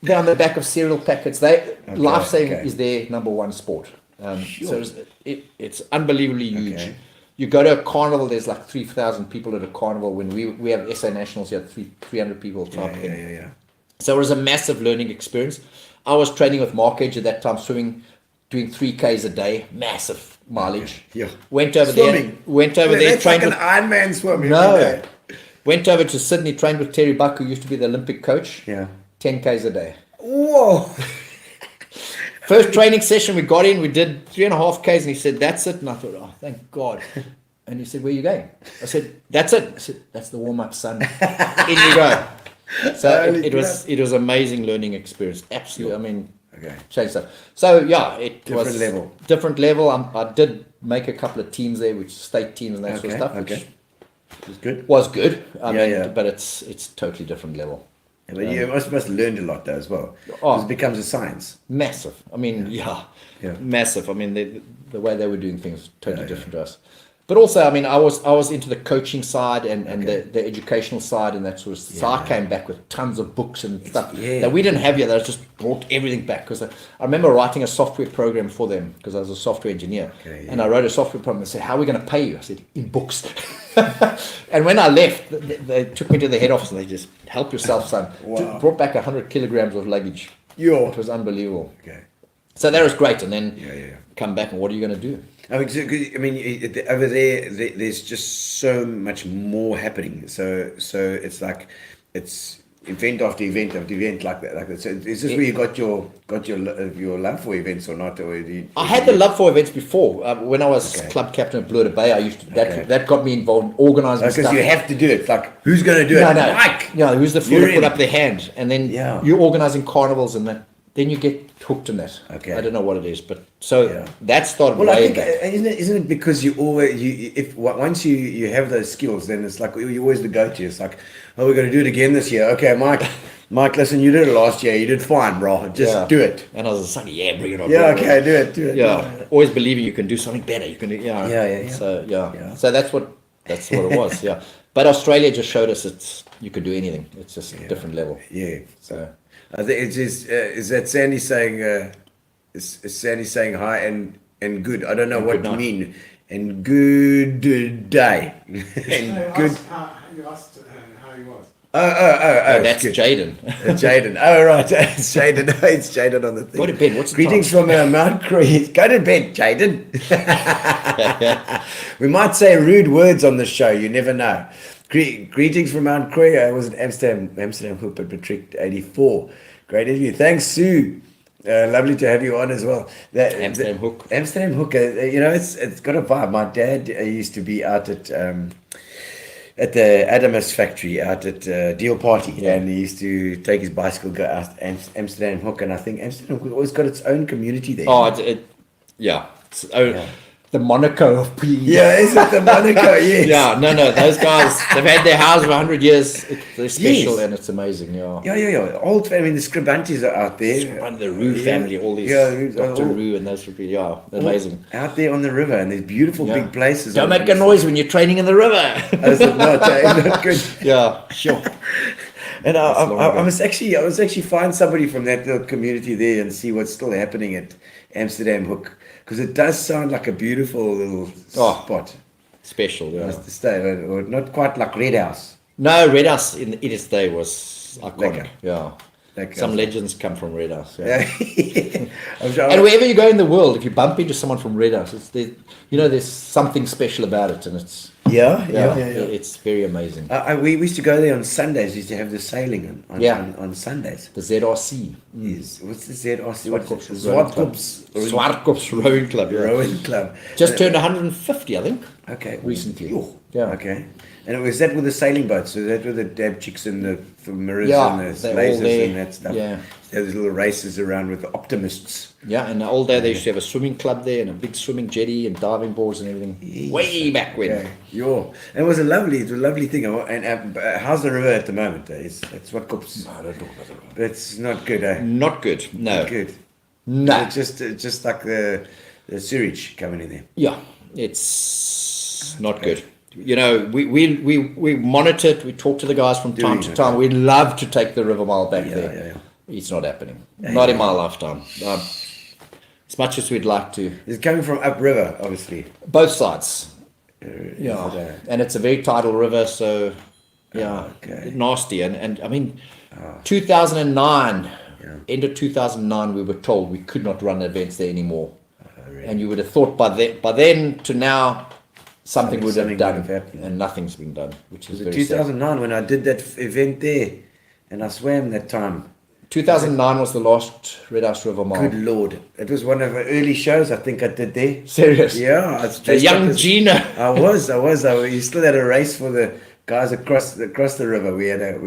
They're on the back of cereal packets. Life saving is their number one sport. So it's unbelievably huge. Okay. You go to a carnival, there's like 3,000 people at a carnival. When we have SA Nationals, you have 300 people type thing. Yeah. So it was a massive learning experience. I was training with Mark Edge at that time, swimming, doing 3Ks a day, massive mileage. Yeah. Went over Swimming. there, That's trained like with... an Ironman swim. every No. day. Went over to Sydney, trained with Terry Buck, who used to be the Olympic coach. Yeah. 10Ks a day. Whoa. First training session, we got in, we did 3.5 Ks, and he said, "That's it." And I thought, "Oh, thank God." And he said, "Where are you going?" I said, "That's it." I said, "That's the warm-up, son." In you go. So Holy it was amazing learning experience. Absolutely. I mean, Okay. changed stuff. So yeah, it Different was level. different level. I did make a couple of teams there, which state teams and that sort of stuff, Okay. which It's good. was good. I mean, yeah. but it's totally different level. Yeah, but you must have learned a lot though as well. Oh. 'Cause it becomes a science. Massive. I mean, Yeah. massive. I mean, the way they were doing things totally different to us. But also, I mean, I was into the coaching side and the educational side and that sort of stuff. So I came back with tons of books and stuff that we didn't have yet. I just brought everything back because I remember writing a software program for them because I was a software engineer. Okay, yeah. And I wrote a software program and said, "How are we going to pay you?" I said, "In books." And when I left, they took me to the head office and they just, "Help yourself, son." Wow. Brought back 100 kilograms of luggage. Yo. It was unbelievable. Okay. So that was great. And then Yeah. come back and what are you going to do? I mean, over there, there's just so much more happening. So it's like it's event after event after event like that. So is this where you got your love for events or not? Or I had the love for events before. When I was club captain at Blue Bay, I used to, that got me involved in organising because stuff. you have to do it. Like who's going to do it? No. Mike. Yeah, who's the fool You're to put in. up their hand? And then Yeah. you're organising carnivals and that. Then you get hooked in that. Okay. I don't know what it is, but so that started Well, I way think back. isn't it because you always once you have those skills, then it's like you always the go-to. It's like, oh, we're going to do it again this year. Okay, Mike, listen, you did it last year. You did fine, bro. Just do it. And I was like, yeah, bring it on. Yeah, bring it okay, on. do it. Yeah, always believing you can do something better. You can do, Yeah. So Yeah. so that's what it was. Yeah, but Australia just showed us you can do anything. It's just a different level. Yeah. So I think it's just is that Sandy saying is Sandy saying hi and good. I don't know what good you night. mean. And good day. and good. You asked how he was. Oh, that's good. Jaden. Jaden. Oh, right. It's Jaden. It's Jaden on the thing. Go to bed. What's the Greetings time? from Mount Cree. Go to bed, Jaden. We might say rude words on the show. You never know. Greetings from Mount Cree. I was at Amsterdam Hoop at Matric 84. Great interview. Thanks, Sue. Lovely to have you on as well. Amsterdam Hook. Amsterdam Hook. It's got a vibe. My dad used to be out at the Adamus factory out at Deal Party, and he used to take his bicycle, go out Amsterdam Hook, and I think Amsterdam Hook always got its own community there. Oh, the Monaco of PE. Yeah, is it the Monaco? Yes. Yeah, no, those guys, they've had their house for 100 years. They're special Yes. and it's amazing, yeah. Yeah. Old family, the Scribantes are out there. And the Rue family, all these, Dr. Rue and those people, yeah, amazing. Out there on the river, and there's beautiful big places. Don't make a noise when you're training in the river. Is it not good? Yeah, sure. And long I ago. must actually find somebody from that little community there and see what's still happening at Amsterdam Hook, because it does sound like a beautiful little spot Special, yeah. to stay, or not quite like Redhouse. No, Redhouse in its day was iconic, Lekker. yeah. Like, Some legends come from Redhouse, yeah. I'm sure. And wherever you go in the world, if you bump into someone from Redhouse, there's something special about it, and it's Yeah. it's very amazing. We used to go there on Sundays. We used to have the sailing on Sundays. The ZRC, Yes. What's the ZRC? Zwartkops Zwartkops Rowing Club, yeah. Rowing Club. Just turned 150, I think. Okay. recently. Yo. Yeah. Okay. And was that with the sailing boats? So that with the dab chicks and the mirrors Yeah, and the they're all lasers there. and that stuff? Yeah. Those little races around with the optimists. Yeah, and all day they used to have a swimming club there and a big swimming jetty and diving boards and everything. Yes. Way back when. Okay. Yo. And it was a lovely thing. And how's the river at the moment? It's what cooks. No, don't talk about it. It's not good, eh? Not good. No. Not good. No. It's just like the sewage coming in there. Yeah, it's not good. You know, we monitor it. We talk to the guys from time to time. We'd love to take the River Mile back there. Yeah. It's not happening. Not in my lifetime. As much as we'd like to. It's coming from upriver, obviously. Both sides. Yeah. And it's a very tidal river, so Okay. nasty. And I mean, 2009, end of 2009, we were told we could not run events there anymore. Really? And you would have thought by then to now, something would have done, happened. and nothing's been done, which is Was it very sad. 2009 when I did that event there, and I swam that time. 2009 was the last Redhouse River Mile. Good Lord. It was one of the early shows I think I did there. Serious? Yeah. I was The dressed up young as- Gino. I was. You still had a race for the guys across the river. We had a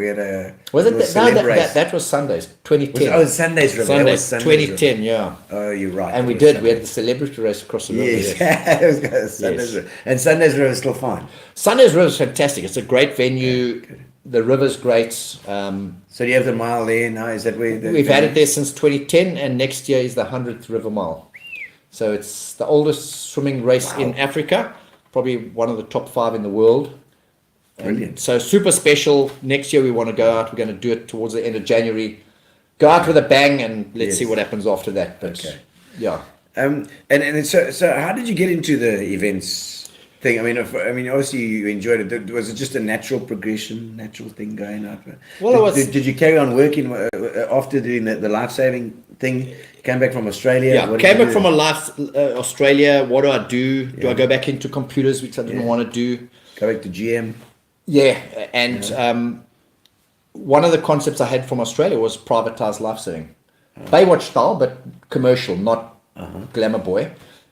Was it? little No, celeb race. that was Sundays, 2010. Oh, Sunday's river. That was Sundays, Sunday's 2010, yeah. River. Oh, you're right. And we It was did. We Sunday. had the celebrity race across the river. Yes, yes. it was Sunday's Yes. river. And Sunday's river is still fine. Sunday's River is fantastic. It's a great venue. The river's great. So do you have the mile there now? Is that where We've had it there since 2010, and next year is the 100th River Mile. So it's the oldest swimming race in Africa, probably one of the top 5 in the world. Brilliant. So super special. Next year we want to go out. We're going to do it towards the end of January. Go out with a bang, and let's see Yes. what happens after that. But Okay. yeah. And so how did you get into the events thing? I mean, obviously you enjoyed it. Was it just a natural progression, natural thing going up? Well, it was- Did you carry on working after doing the life saving thing? You came back from Australia. Yeah, What did came you back do? from Australia. What do I do? Do I go back into computers, which I didn't want to do? Go back to GM. Yeah, and one of the concepts I had from Australia was privatized lifesaving. Baywatch style, but commercial, not glamour boy.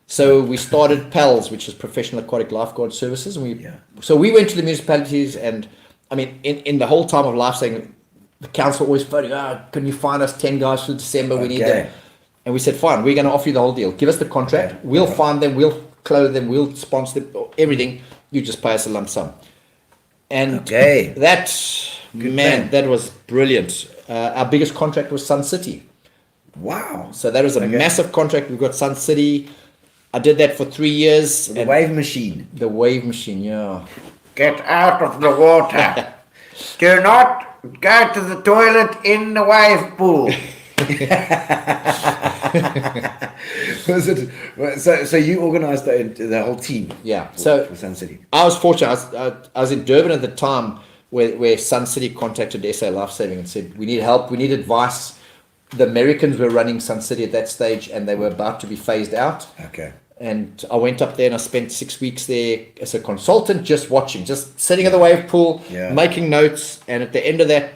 So we started PALS, which is Professional Aquatic Lifeguard Services. And So we went to the municipalities, and I mean, in the whole time of lifesaving, the council always phoning, can you find us 10 guys for December? We need them. And we said, fine, we're going to offer you the whole deal. Give us the contract. Okay. We'll find them. We'll clothe them. We'll sponsor them. Everything. You just pay us a lump sum. And Okay. that, plan. that was brilliant. Our biggest contract was Sun City. Wow. So that was a massive contract. We've got Sun City. I did that for 3 years. The and wave machine. the wave machine, yeah. Get out of the water. Do not go to the toilet in the wave pool. Was it? So you organised the whole team? Yeah. For, So for Sun City. I was fortunate. I was in Durban at the time where Sun City contacted SA Lifesaving and said, we need help, we need advice. The Americans were running Sun City at that stage, and they were about to be phased out. Okay. And I went up there and I spent 6 weeks there as a consultant, just watching, just sitting at the wave pool, Yeah. making notes. And at the end of that,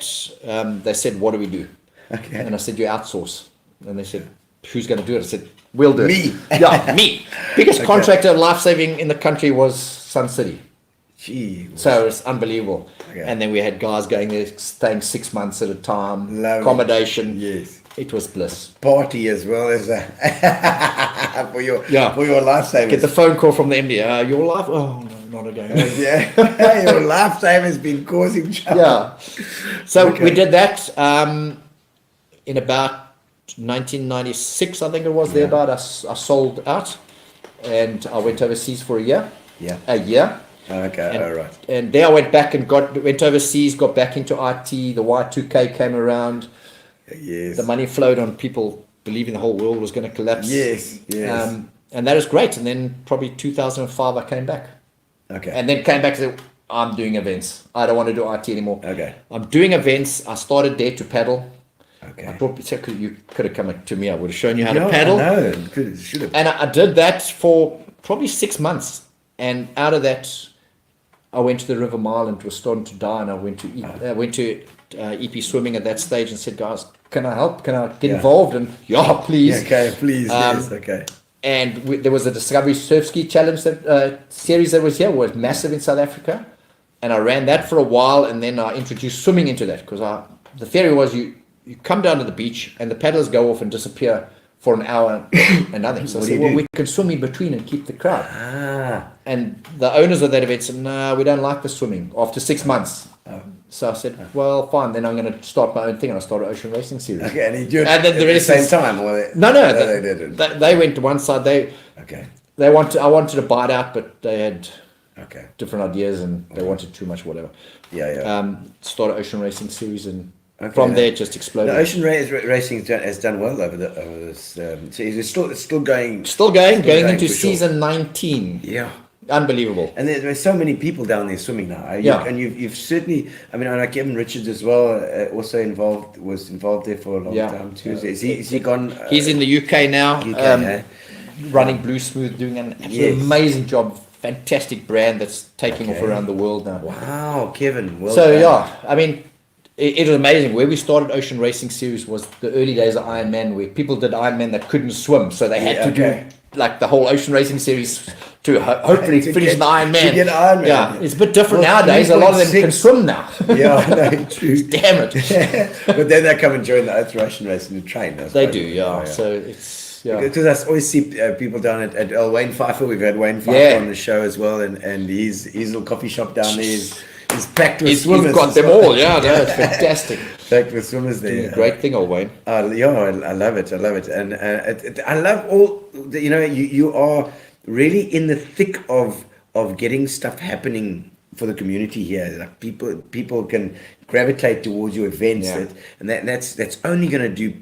they said, what do we do? Okay. And I said, you outsource. And they said, who's going to do it? I said, we'll do it. Me. Yeah, me. Biggest Okay. contractor of life-saving in the country was Sun City. Gee. So it's unbelievable. Okay. And then we had guys going there, staying 6 months at a time, Lovely. accommodation. Yes. It was bliss. Party as well as for your lifesavers. Get the phone call from the MD. Your life? Oh, no, not again. Yeah, your lifesaver's been causing trouble. Yeah. So Okay. we did that in about 1996, I think it was. Thereabout. I sold out, and I went overseas for a year. Yeah. A year. Okay. And, All right. and there I went back and went overseas, got back into IT. The Y2K came around. Yes. The money flowed on people believing the whole world was going to collapse. Yes. Yes. And that is great. And then probably 2005, I came back. Okay. And then came back and said, I'm doing events. I don't want to do IT anymore. Okay. I'm doing events. I started Dare to Paddle. Okay. I thought you could have come to me. I would have shown you how to paddle. No, should have. And I did that for probably 6 months. And out of that, I went to the River Mile and it was starting to die. And I went to EP swimming at that stage and said, guys, can I help? Can I get involved? And please. Okay, please. Yes. Okay. And there was a Discovery Surf Ski Challenge series that was here, was massive in South Africa. And I ran that for a while, and then I introduced swimming into that, because the theory was you come down to the beach and the paddlers go off and disappear for an hour and nothing. So I said, we can swim in between and keep the crowd. And the owners of that event said, no, we don't like the swimming after 6 months. So I said, well, fine, then I'm going to start my own thing, and I started Ocean Racing Series. Okay, and you do it And then at the the rest same is- time? Or No, they didn't. They went to one side. Okay. I wanted to buy it out, but they had Okay. different ideas and they wanted too much, whatever. Yeah. Started Ocean Racing Series, and Okay. From there, it just exploded. The ocean racing has done well over this. So it's still going. Still going into for sure. season 19. Yeah. Unbelievable. And there's so many people down there swimming now. Yeah. And you've certainly. I mean, like Kevin Richards as well. Also was involved there for a long time too. Is he gone? He's in the UK now. UK, running Blue Smooth, doing an absolutely amazing job. Fantastic brand that's taking off around the world now. Wow, Kevin. Well So done. I mean, it was amazing. Where we started Ocean Racing Series was the early days of Ironman, where people did Ironman that couldn't swim, so they had to do like the whole Ocean Racing Series to hopefully finish the Ironman. To get an Ironman. Yeah, it's a bit different Well, nowadays. A lot of them 3.6. can swim now. Yeah, no, true. Damn it. But then they come and join the Ocean Racing to train. I They suppose. do, yeah. So it's Because I always see people down at Wayne Pfeiffer. We've had Wayne Pfeiffer Yeah. on the show as well, and his little coffee shop down there is packed with He's swimmers. got as them well. all. Yeah, no, it's fantastic. Packed with swimmers there. Doing a great thing, old Wayne. I love it. And I love all. You are really in the thick of getting stuff happening for the community here. Like people can gravitate towards your events, and that's only going to do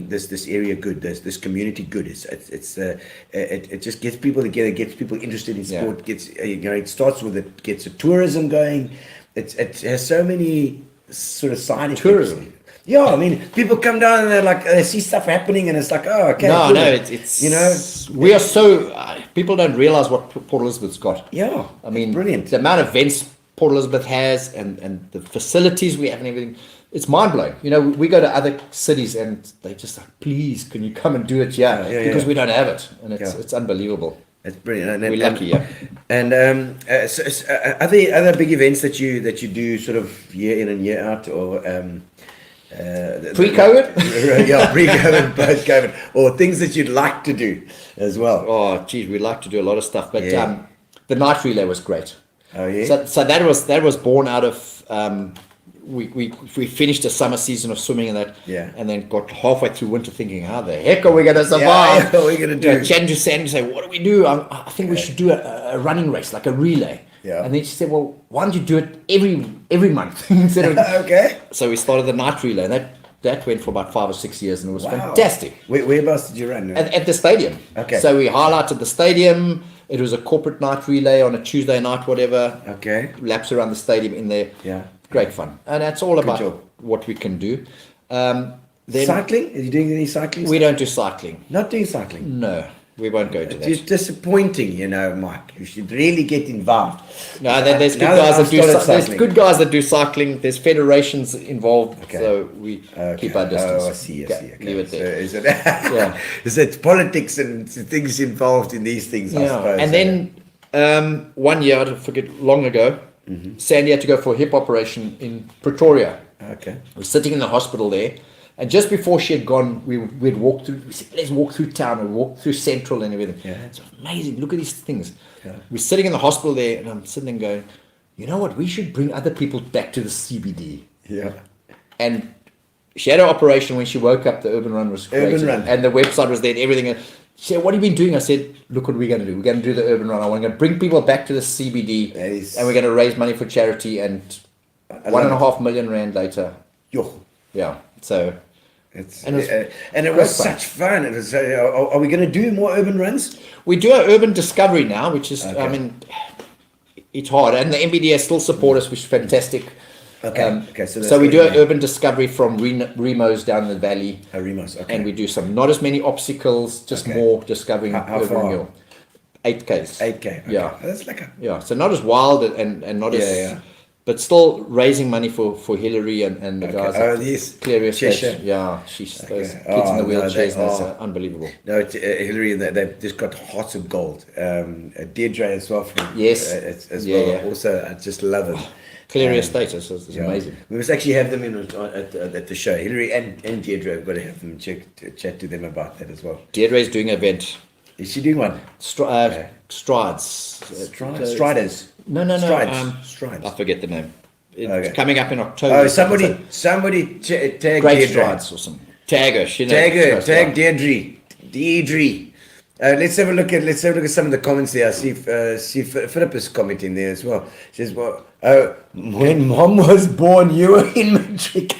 this area good. This community good. It just gets people together, gets people interested in sport. Gets it starts with it, gets the tourism going. It has so many sort of side effects. Tourism. Yeah, I mean, people come down and they're like, they see stuff happening, and it's like, oh, okay. No, cool. it's we are so people don't realize what Port Elizabeth's got. Yeah, I mean, brilliant. The amount of events Port Elizabeth has and the facilities we have and everything, it's mind blowing. We go to other cities and they just like, please, can you come and do it here? Because we don't have it, and it's unbelievable. It's brilliant. We're lucky, yeah. And so, are there other big events that you do sort of year in and year out, or Pre-COVID? Yeah, pre-COVID, post-COVID, or things that you'd like to do as well? Oh, geez, we like to do a lot of stuff, but the night relay was great. Oh yeah. So that was born out of we finished a summer season of swimming and that, and then got halfway through winter thinking, how the heck are we going to survive? What are we going to do? Chatting to Sandy, say, what do we do? I think we should do a running race, like a relay. Yeah. And then she said, well, why don't you do it every month instead of Okay. So we started the night relay, and that went for about 5 or 6 years, and it was fantastic. Whereabouts did you run? At the stadium. Okay. So we highlighted the stadium. It was a corporate night relay on a Tuesday night, whatever. Okay. Laps around the stadium in there. Yeah. Great fun. And that's all about job. what we can do. Then Cycling? Are you doing any cycling? we don't do cycling. Not doing cycling. No, we won't go to It's that. disappointing, Mike. You should really get involved. No, there's good Now guys I've that do. started There's cycling. good guys that do cycling. There's federations involved, Okay. so we keep our distance. Oh, I see. Okay. Leave it So there. is it? Is it politics and things involved in these things? I suppose. And then 1 year, I forget, long ago, Sandy had to go for a hip operation in Pretoria. Okay. We were sitting in the hospital there, and just before she had gone, we'd walk through. We said, let's walk through town and walk through Central and everything. Yeah. It's amazing. Look at these things. We're sitting in the hospital there, and I'm sitting there going, you know what? We should bring other people back to the CBD. Yeah. And she had her operation. When she woke up, the Urban Run was created, Urban Run. and the website was there and everything. She said, what have you been doing? I said, look what we're going to do. We're going to do the Urban Run. I'm going to bring people back to the CBD, and we're going to raise money for charity. And 1.5 million rand later, Yo. yeah. So And it was such fun. It was. Are we going to do more urban runs? we do our urban discovery now, which is, I mean, it's hard, and the MBDS still support us, which is fantastic. Okay. So we do an urban discovery from Remos down the valley. Remos. Okay. And we do not as many obstacles, just more discovering How urban far? renewal. 8Ks. 8K. Okay. Yeah. That's like a. Yeah, so not as wild and not as, but still raising money for Hillary and the guys. Oh, yes. Clear Cheshire. Yeah, she's those kids Oh, in the no, wheelchairs. they That's are. unbelievable. No, Hillary, they've just got hearts of gold. Deirdre as well. Yes. As Yeah, well. yeah. Also, I just love it. Clear status is amazing. We must actually have them in at the show. Hillary and Deirdre, have got to have them chat to them about that as well. Deirdre's doing an event. Is she doing one? Strides. Striders. No. Strides. I forget the name. It's Okay. coming up in October. Oh, somebody tag Great Deirdre. Strides or something. Tag her. Tag Deirdre. Let's have a look at some of the comments there. I see Philip is commenting there as well. She says, "Well, when Mom was born, you were in matric."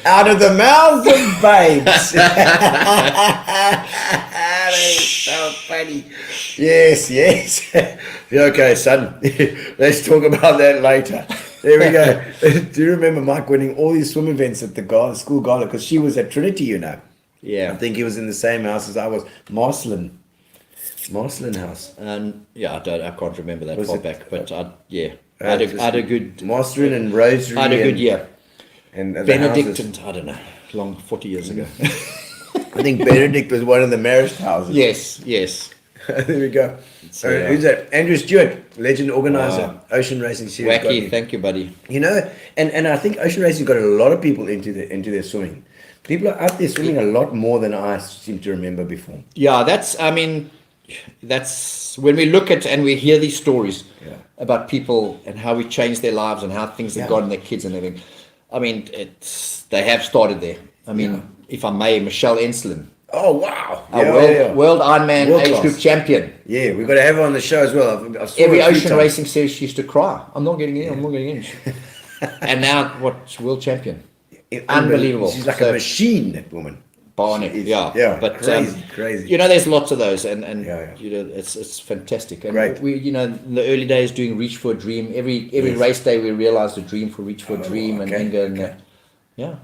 Out of the mouths of babes. That's so funny. Yes. Okay, son. Let's talk about that later. There we go. Do you remember Mike winning all these swim events at the school gala? Because she was at Trinity, you know. Yeah. I think he was in the same house as I was. Marcelin House. Yeah, I can't remember that Was far it- back, but I had a good Marcelin and Rosary. I had a good year. And the Benedict houses. and I don't know, 40 years ago. I think Benedict was one of the marriage houses. yes. There we go. So, Who's that? Andrew Stewart, legend organizer, Ocean Racing Series. got Wacky, me. thank you, buddy. You know, and I think Ocean Racing got a lot of people into their swimming. People are out there swimming a lot more than I seem to remember before. Yeah, that's when we look at and we hear these stories about people and how we changed their lives and how things have gone and their kids and everything. I mean, they have started there. I mean, if I may, Michelle Enslin, Oh wow! world Ironman World age class. group champion. Yeah, we've got to have her on the show as well. I've saw Every her a few ocean times. racing series, she used to cry. I'm not getting in. And now, what? World champion. Unbelievable. She's like So- a machine, that woman. Barnett, She is- yeah, but crazy. You know, there's lots of those, and Yeah. you know, it's fantastic. And Great. we, you know, in the early days doing Reach for a Dream, every Yes. race day we realized a dream for Reach for a Dream, okay, and Inga, and okay.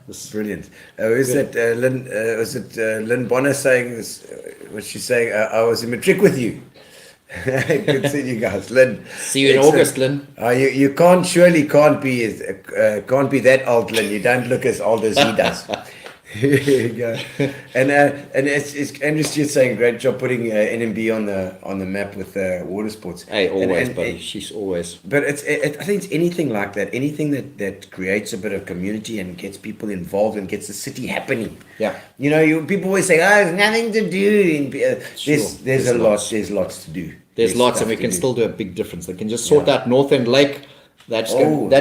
this Brilliant. Is that Lynn? Was it Lynn Bonner saying this? Was she saying? I was in matric with you. Good seeing you guys, Lynn. See you in Excellent. August, Lynn. You can't be that old, Lynn. You don't look as old as he does. Here you go. And it's Andrew Stewart saying great job putting NMB on the map with water sports. Hey, always, And- buddy. She's always. But I think it's anything like that. Anything that creates a bit of community and gets people involved and gets the city happening. Yeah. You know, people always say, "Oh, there's nothing to do." Sure. There's There's a lot. lots. There's lots to do. There's lots, and stuff we to can do. still do a big difference. They can just sort out North End Lake. That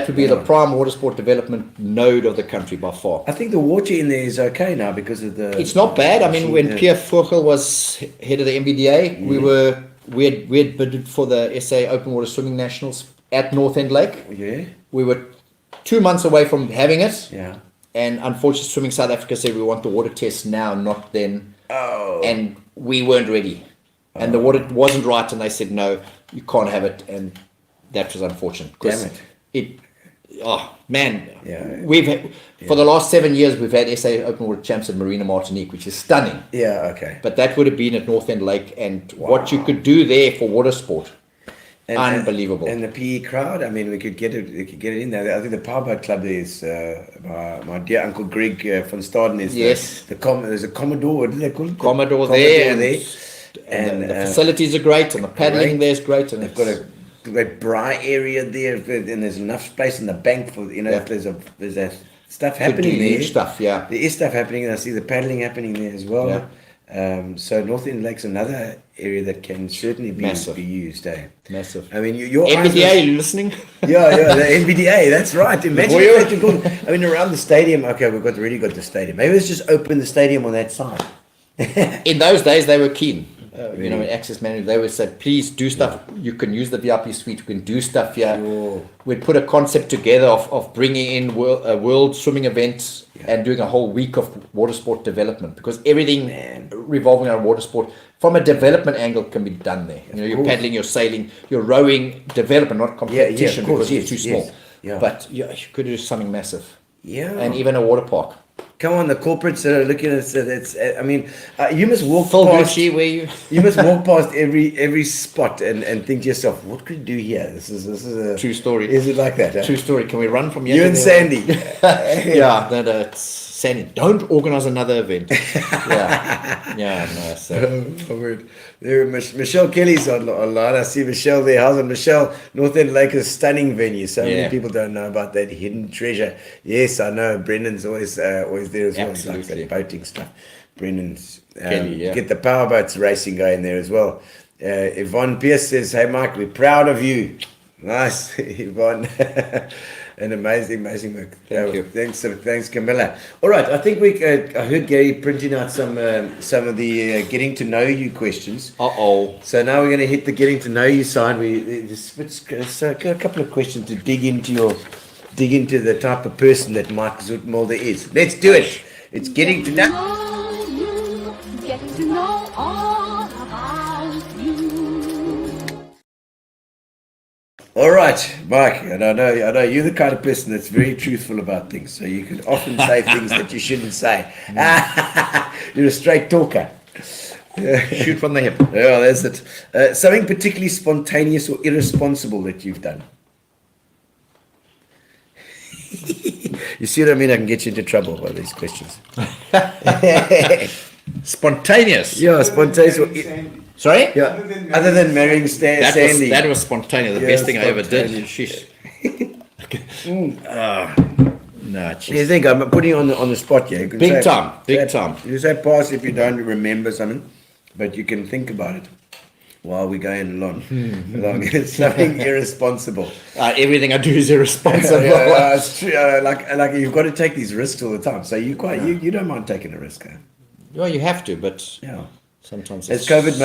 would be the yeah. prime water sport development node of the country by far. I think the water in there is okay now because of the. It's not bad. I mean, when Yeah. Pierre Vogel was head of the MBDA, we had bidded for the SA Open Water Swimming Nationals at North End Lake. Yeah. We were 2 months away from having it, Yeah. and unfortunately, Swimming South Africa said we want the water test now, not then, Oh. and we weren't ready, and the water wasn't right, and they said no, you can't have it, and that was unfortunate. 'cause Damn Oh man, Yeah. we've had, for the last 7 years we've had SA Open Water Champs at Marina Martinique, which is stunning. Yeah. Okay. But that would have been at North End Lake, and what you could do there for water sport, unbelievable. And the PE crowd. I mean, we could get it. We could get it in there. I think the Powerboat Club there is my dear Uncle Greg von Staden is. Yes. There's a Commodore. What do they call it? Commodore there, And, and the facilities are great, and the paddling there is great, and They've got a great braai area there, and there's enough space in the bank for if there's a stuff happening there. huge stuff, yeah. There is stuff happening, and I see the paddling happening there as well. Yeah. So North End Lake's another area that can certainly be Massive. used. Massive. I mean, your MBDA, you listening? yeah, the NBDA, that's right. Imagine Boy, if they could go, I mean, around the stadium. Okay, we've already got the stadium. Maybe let's just open the stadium on that side. In those days, they were keen. You know, Really? access managers, they would say, please do stuff. You can use the VIP suite. You can do stuff here. Sure. We'd put a concept together of bringing in a world swimming event and doing a whole week of water sport development, because everything revolving around water sport from a development angle can be done there. You know, you're course. paddling, you're sailing, you're rowing, development, not competition, of course, because it's yes, too small. yes, yeah. But you could do something massive. Yeah. And even a water park. Come on, the corporates that are looking at it. It's, I mean, you must walk Phil past. Gucci, where you... You must walk past every spot and think to yourself, what could you do here? This is a True story. Is it like that? Huh? True story. Can we run from here You to and there? Sandy. Yeah, it's Sandy. Don't organize another event. Yeah, no. So Oh, word. There, Michelle Kelly's online. I see Michelle there. How's it, Michelle? North End Lake is a stunning venue. So many Yeah. people don't know about that hidden treasure. Yes, I know. Brendan's always there as well. He likes Absolutely. that boating stuff. Brendan's Kelly, yeah. get the powerboats racing going there as well. Yvonne Pierce says, "Hey Mike, we're proud of you." Nice, Yvonne. An amazing work. Thank you. Thanks, Camilla. All right, I think I heard Gary printing out some of the getting to know you questions. Uh-oh. So now we're going to hit the getting to know you side. It's a couple of questions to dig into dig into the type of person that Mike Zoetmulder is. Let's do it. It's getting to know. know you, getting to know all about you. All right, Mike, and I know you're the kind of person that's very truthful about things, so you can often say things that you shouldn't say. You're a straight talker. Shoot from the hip. Yeah, that's it. Something particularly spontaneous or irresponsible that you've done. You see what I mean? I can get you into trouble by these questions. Spontaneous. Yeah, spontaneous. Or, Sandy. Sorry? yeah, other than marrying Sandy. That was spontaneous. The Yeah, best thing I ever did. spontaneous. Sheesh. No, You jeez. think I'm putting you on the spot here? You can Big say- time, big time. You say pass if you don't remember something, but you can think about it while we're going along. It's something irresponsible. Everything I do is irresponsible. Yeah, it's true. Like you've got to take these risks all the time. So you you don't mind taking a risk, huh? Well, you have to, but Yeah. sometimes Has it's COVID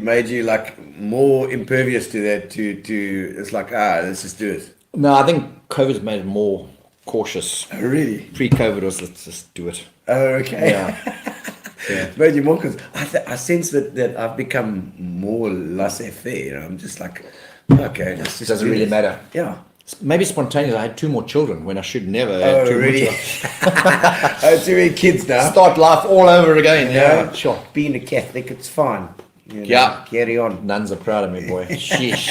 made you like more impervious to that? To it's like let's just do it. No, I think COVID's made it more cautious. Oh, really? Pre-COVID was let's just do it. Oh, okay. Yeah. Made you more because I sense that I've become more laissez-faire. I'm just like, okay, let's It just doesn't do really this. matter. Yeah. Maybe spontaneous. I had 2 more children when I should never Oh, have 2 really? more children. Oh, too many kids now. Start life all over again. Yeah, sure. Being a Catholic, it's fine. You know, Yeah. Carry on. Nuns are proud of me, boy. Sheesh.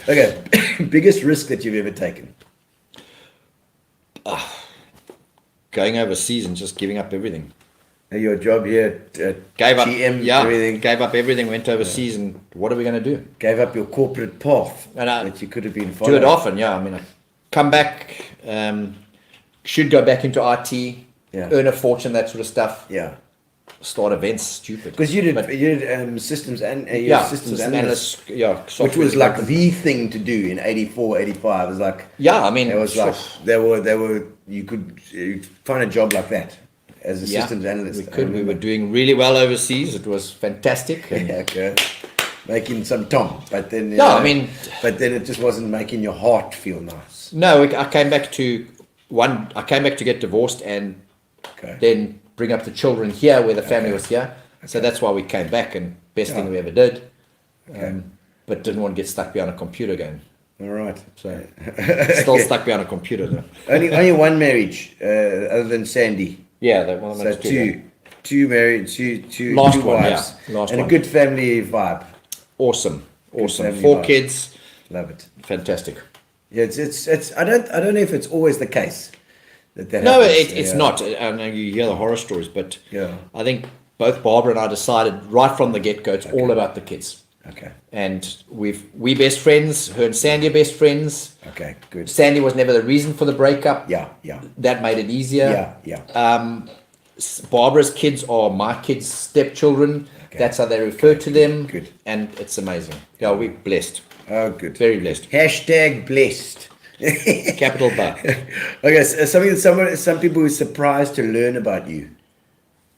Okay. Biggest risk that you've ever taken? Going overseas and just giving up everything. Your job here at Gave up. GM, Yeah. everything. Gave up everything. Went overseas, and what are we going to do? Gave up your corporate path And I that you could have been Do following. it often. Yeah. I mean, I come back. Should go back into IT. Yeah. Earn a fortune. That sort of stuff. Yeah. Start events. Stupid. Because you did But- systems and you're yeah. systems system analyst. analyst, yeah. Which software was like development. the thing to do in 84, 85. It was like, Yeah. I mean, it was sure. like, you could find a job like that as a Yeah, systems analyst. We I could. We remember. were doing really well overseas. It was fantastic. And Yeah, okay. Making some tom, but then, Yeah, I mean- but then it just wasn't making your heart feel nice. no, I came back to I came back to get divorced and Okay. then bring up the children here where the family was here. So that's why we came back, and best thing we ever did. But didn't want to get stuck behind a computer again. All right. So still stuck behind a computer though. Only one marriage, other than Sandy. Yeah, that one. So that's good, two married, two Last two one, wives, yeah. Last and one. a good family vibe. Awesome. family 4 vibe. kids. Love it. Fantastic. Yeah, it's. I don't know if it's always the case that No, happens. it's Yeah. not. I know you hear the horror stories, but Yeah. I think both Barbara and I decided right from the get-go it's all about the kids. Okay. And we best friends. Her and Sandy are best friends. Okay. Good. Sandy was never the reason for the breakup. Yeah. Yeah. That made it easier. Yeah. Barbara's kids are my kids' stepchildren. Okay. That's how they refer to them. Good. And it's amazing. Yeah, we're blessed. Oh, good. Very blessed. Hashtag blessed. Capital bar. Okay, so something that some people were surprised to learn about you.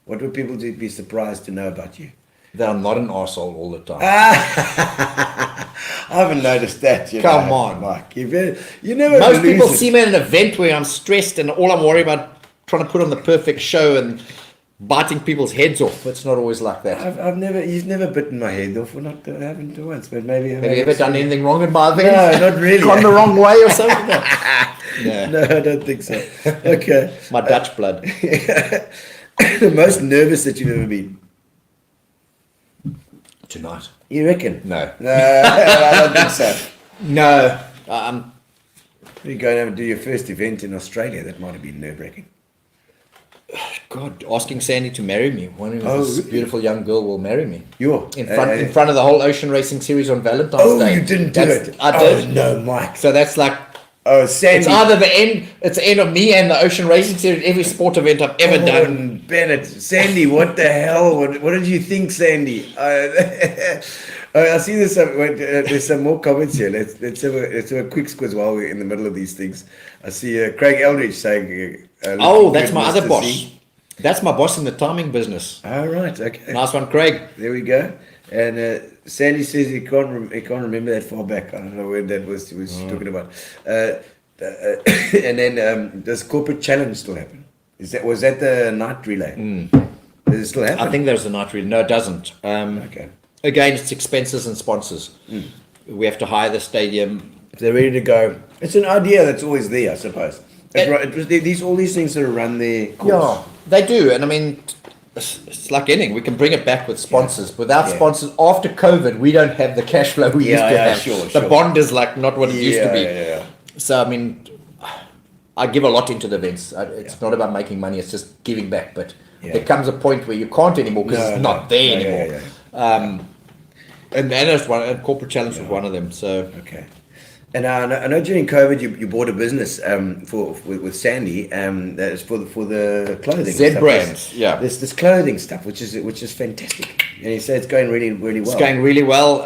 What would people be surprised to know about you? That I'm not an arsehole all the time. I haven't noticed that. Come on. Mike. You never Most lose people it. see me at an event where I'm stressed and all I'm worried about trying to put on the perfect show and biting people's heads off. It's not always like that. You've never bitten my head off. I haven't once, but maybe. Have you ever done anything wrong at my events? No, not really. Gone the wrong way or something? No. Yeah. No, I don't think so. Okay. My Dutch blood. The most nervous that you've ever been? Tonight. You reckon? No. No, I don't think so. No. You're going over and do your first event in Australia. That might have been nerve-wracking. God, asking Sandy to marry me. One of this really? beautiful young girl will marry me. You're In front of the whole ocean racing series on Valentine's Oh, Day. you didn't do That's- it. I did. Oh, no, Mike. So that's like, Oh, Sandy. it's either it's the end of me and the ocean racing series, every sport event I've ever done. Bennett, Sandy, what the hell? What did you think, Sandy? I see there's some more comments here. Let's have a quick squiz while we're in the middle of these things. I see Craig Eldridge saying. Oh, that's my other Mr. boss. C. That's my boss in the timing business. All right, okay. Nice one, Craig. There we go. And Sandy says he can't remember that far back. I don't know when that was he was talking about. And then does corporate challenge still happen? Was that the night relay? Does it still happen? I think there's a night relay. No, it doesn't. Okay. Again, it's expenses and sponsors. We have to hire the stadium. If they're ready to go, it's an idea that's always there, I suppose. All these things that run their course. Yeah, they do. And I mean, it's like anything. We can bring it back with sponsors. Without sponsors, after COVID, we don't have the cash flow we used to have. The bond is like not what it used to be. So, I mean, I give a lot into the events. It's not about making money. It's just giving back. But there comes a point where you can't anymore because it's not there anymore. And that's one. And corporate challenge was one of them. So okay. And I know during COVID you bought a business with Sandy that is for the clothing. Zsports, yeah. This clothing stuff, which is fantastic. And you say it's going really really well. It's going really well.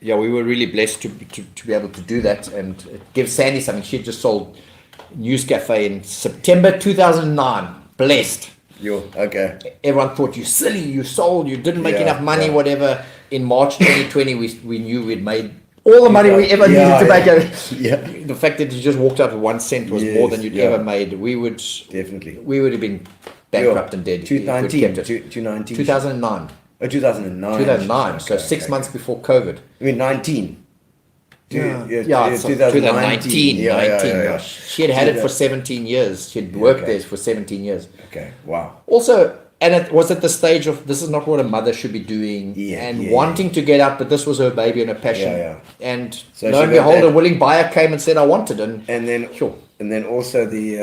We were really blessed to be able to do that, and it gives Sandy something. She just sold News Cafe in September 2009. Blessed. Okay. Everyone thought you silly, you sold, you didn't make enough money, whatever. In March 2020, we knew we'd made all the money we ever needed to make. The fact that you just walked out with 1 cent was more than you'd ever made. We would have been bankrupt and dead. 2019. 2009. Oh, 2009. 2009. So 6 months before COVID. I mean 19. 2019. She had it for 17 years. She'd worked there for 17 years. Okay, wow. Also, and it was at the stage of this is not what a mother should be doing, wanting to get out, but this was her baby and her passion. And so lo and behold, a willing buyer came and said, "I want it," and then also the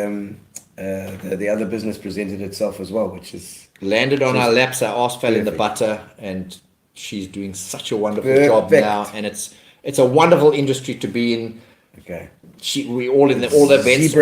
other business presented itself as well, which is landed on our laps. Our arse fell in the butter, and she's doing such a wonderful job now, and it's a wonderful industry to be in. Okay. We all in all the events.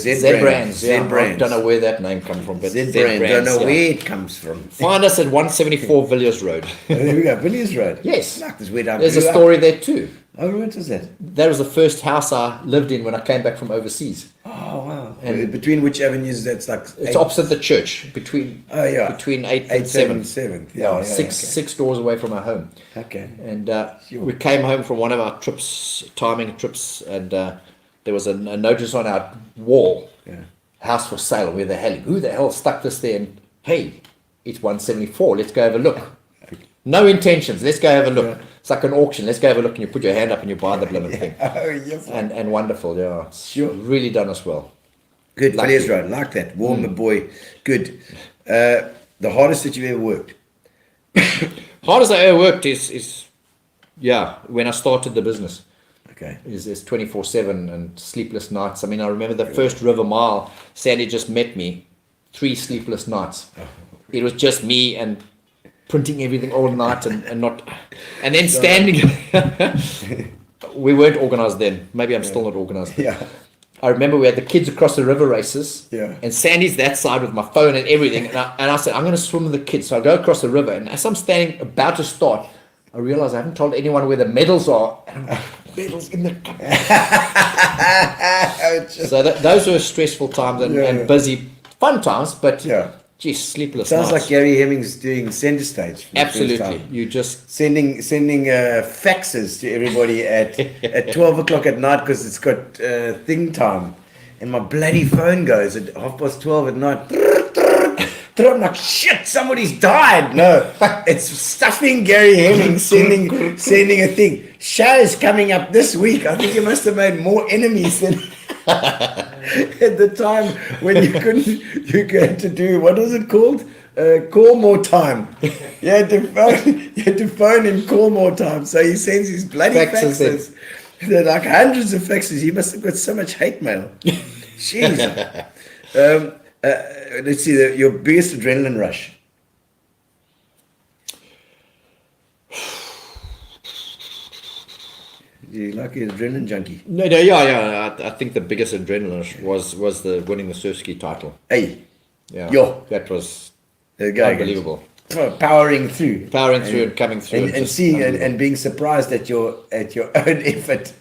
Z-Brands. I don't know where that name comes from, but Z-Brands. Don't know where it comes from. Find us at 174 Villiers Road. There we go, Villiers Road. Yes. There's a story there too. Oh, what is that? That was the first house I lived in when I came back from overseas. Oh wow! And between which avenues? That's like it's opposite the church. Between 8th and 7th. Six doors away from our home. Okay. And we came home from one of our timing trips, and there was a notice on our wall. House for sale. Where the hell? Who the hell stuck this there? And hey, it's 174. Let's go have a look. No intentions. Let's go have a look. It's like an auction. Let's go have a look, and you put your hand up and you buy the blooming thing. And wonderful. Yeah, it's really done us well. Good. Villiers Road, like that. Warm the boy. Good. The hardest that you ever worked? Hardest I ever worked is when I started the business. Okay. Is 24/7 and sleepless nights. I mean, I remember the first River Mile. Sandy just met me. 3 sleepless nights. It was just me and printing everything all night and then standing. We weren't organized then. Maybe I'm still not organized. I remember we had the kids across the river races. And Sandy's that side with my phone and everything. And I said, I'm going to swim with the kids. So I go across the river, and as I'm standing about to start, I realize I haven't told anyone where the medals are. And I'm like, medals in the cup. So those were stressful times and busy, fun times, but geez, sleepless Sounds nights. like Gary Hemmings doing center stage. Absolutely. You just sending faxes to everybody at 12 o'clock at night because it's got thing time, and my bloody phone goes at 12:30 at night. I'm like, shit, somebody's died. No, it's stuffing Gary Hemmings sending a thing. Show's coming up this week. I think you must have made more enemies than at the time when you had to do, what was it called? Call more time. You had to phone him call more time. So he sends his bloody faxes. They're like hundreds of faxes. He must have got so much hate mail. Jeez. Let's see, your biggest adrenaline rush. You like an adrenaline junkie? No, yeah. I think the biggest adrenaline was the winning the Zoetsie title. Hey, that was unbelievable. Powering through and coming through, and seeing and being surprised at your own effort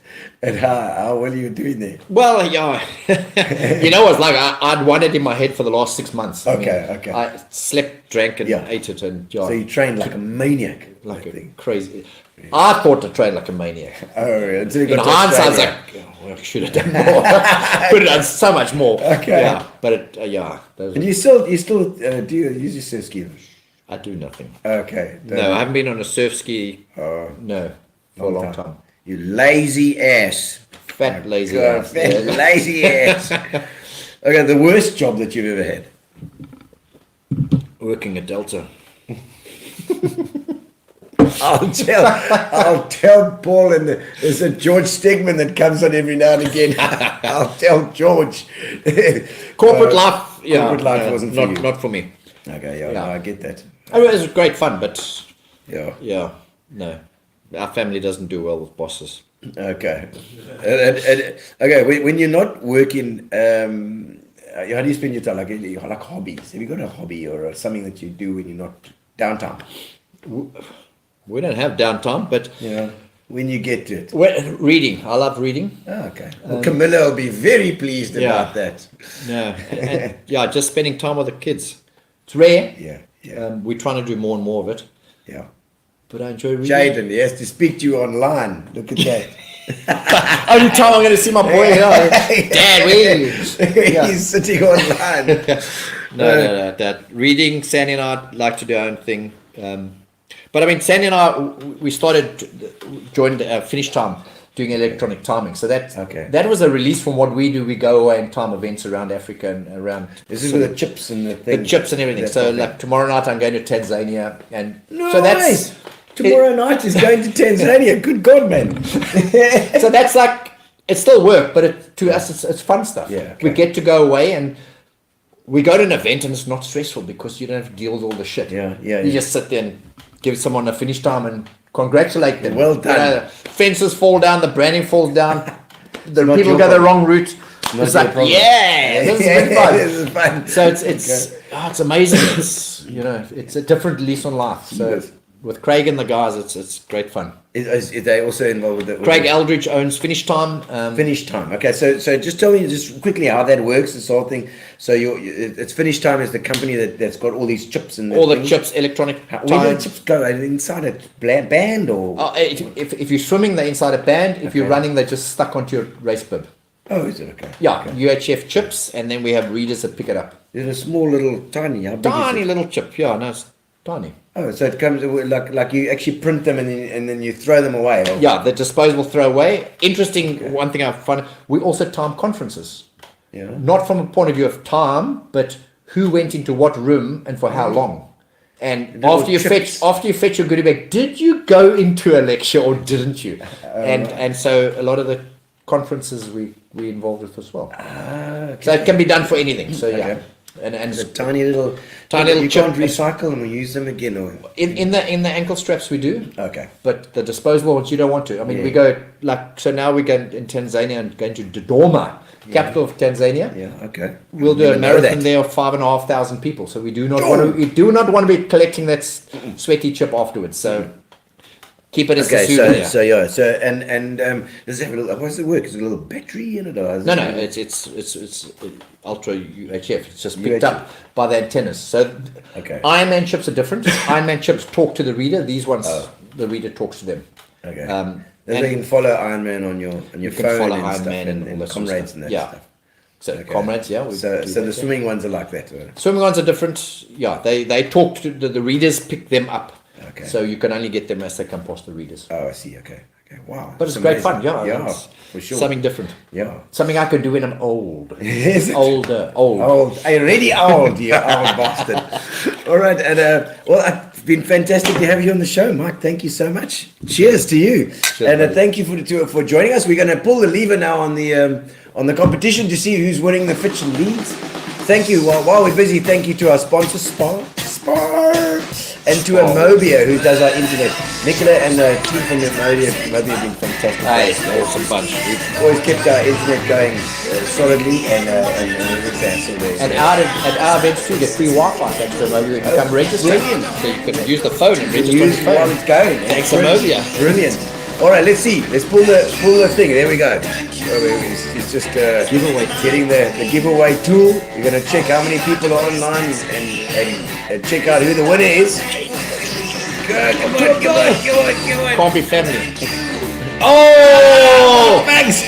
and how well you're doing there. Well, it's like I'd won it in my head for the last 6 months. Okay. I slept, drank, and ate it, and so you trained like a maniac, like a crazy. I thought to train like a maniac. Oh, in hindsight, I was like, I should have done more. Could have done so much more. Okay. Yeah, but those And you still do you use your surf ski? I do nothing. Okay. No, I haven't been on a surf ski. No, for a long time. You lazy ass. Fat lazy God, ass. fat Yeah. lazy ass. Okay, the worst job that you've ever had. Working at Delta. I'll tell Paul, and there's a George Stegman that comes on every now and again. I'll tell George. Corporate life. Yeah, corporate life wasn't for you. not for me. Okay, yeah, Yeah. no, I get that. I mean, it was great fun, but Yeah. no, our family doesn't do well with bosses. Okay. Okay, when you're not working, how do you spend your time? Like hobbies? Have you got a hobby or something that you do when you're not downtime? We don't have downtime, but When you get to it. reading. I love reading. Oh, okay. Well, Camilla will be very pleased about that. No, and just spending time with the kids. It's rare. Yeah. We're trying to do more and more of it, Yeah. but I enjoy reading. Jaden, he has to speak to you online. Look at that. Only time I'm going to see my boy. Dad, where are you? Yeah. He's sitting online. No. That reading, Sandy and I like to do our own thing. But I mean, Sandy and I, we joined Finish Time doing electronic timing. So that was a release from what we do. We go away and time events around Africa and around. This is with the chips and the the things. chips and everything. So like tomorrow night I'm going to Tanzania, and so Nice. Tomorrow night is going to Tanzania. Good God, man. so that's like it's still work, but to us it's fun stuff. Yeah, okay. We get to go away and we go to an event and it's not stressful because you don't have to deal with all the shit. You just sit there and give someone a finish time and congratulate them. Well done. Fences fall down, the branding falls down, the not people your go the problem. wrong route. Not It's your like, problem. this is good fun. This is fun. So it's amazing. It's a different lease on life. So Yes. with Craig and the guys, it's great fun. Is they also involved with it? Craig Eldridge owns Finish Time. Finish Time. Okay, so just tell me just quickly how that works. This whole thing. So it's Finish Time is the company that's got all these chips and all the chips, electronic Where do time. the chips go? Inside a band or? If you're swimming, they're inside a band. If you're running, they're just stuck onto your race bib. Oh, is it okay? Yeah, Okay. UHF chips, and then we have readers that pick it up. There's a small little tiny. How big is Tiny it? little chip. Yeah, no, it's tiny. Oh, so it comes like you actually print them and then you throw them away. Or? Yeah, the disposable throwaway. Interesting. One thing I find, we also time conferences. Yeah. Not from a point of view of time, but who went into what room and for how long. And Little after you chips. fetch your goodie bag, did you go into a lecture or didn't you? And so a lot of the conferences we involved with as well. Okay. So it can be done for anything. So yeah, Okay. and The tiny little. Tiny You little can't chip. recycle them or use them again, or. in the ankle straps we do. Okay. But the disposable ones you don't want to. I mean, Yeah. we go so now we go in Tanzania and going to Dodoma, capital of Tanzania. Yeah. Okay. We'll do a Didn't know marathon that. there of 5,500 people. So we do not want to be collecting that sweaty chip afterwards. So keep it as a Okay, souvenir. so does it have a little? How does it work? Is it a little battery in it? Or is No, it- it's ultra UHF. It's just picked UHF. up by the antennas. So Okay. Ironman chips are different. Ironman chips talk to the reader. These ones, the reader talks to them. Okay. Um, Then and they can follow Iron Man on your you can phone follow and Iron stuff Man and, all that sort of comrades stuff. and that Yeah. stuff. So Okay. comrades, yeah. we So do the that, swimming ones are like that. Swimming ones are different. Yeah, they talk to the readers, pick them up. Okay. So you can only get them as they come past the readers. Oh, I see. Okay. Wow. But it's That's great amazing. fun. Yeah, Yeah, it's for sure. something different. Yeah. Something I could do when I'm old. Is it? Old. Old, already old, you old bastard. All right, and well, it's been fantastic to have you on the show, Mike. Thank you so much. Cheers to you, and buddy. thank you for joining us. We're going to pull the lever now on the competition to see who's winning the Fitch Leagues. Thank you. While we're busy, thank you to our sponsor, Spar, and to Amobia, who does our internet. Nicola and the team from Amobia have been fantastic. Hey, awesome bunch. We've always kept our internet going solidly, and we're fantastic. And at our events too, get free Wi-Fi thanks to Amobia. You can come register. brilliant. So you can use the phone and register on Use the while phone. it's going. Thanks, Brilliant. Amobia. Brilliant. All right, let's see. Let's pull the thing. There we go. It's just Giveaway. getting the giveaway tool. We're going to check how many people are online and check out who the winner is. Good. Come on. Can't be family. Oh! Thanks.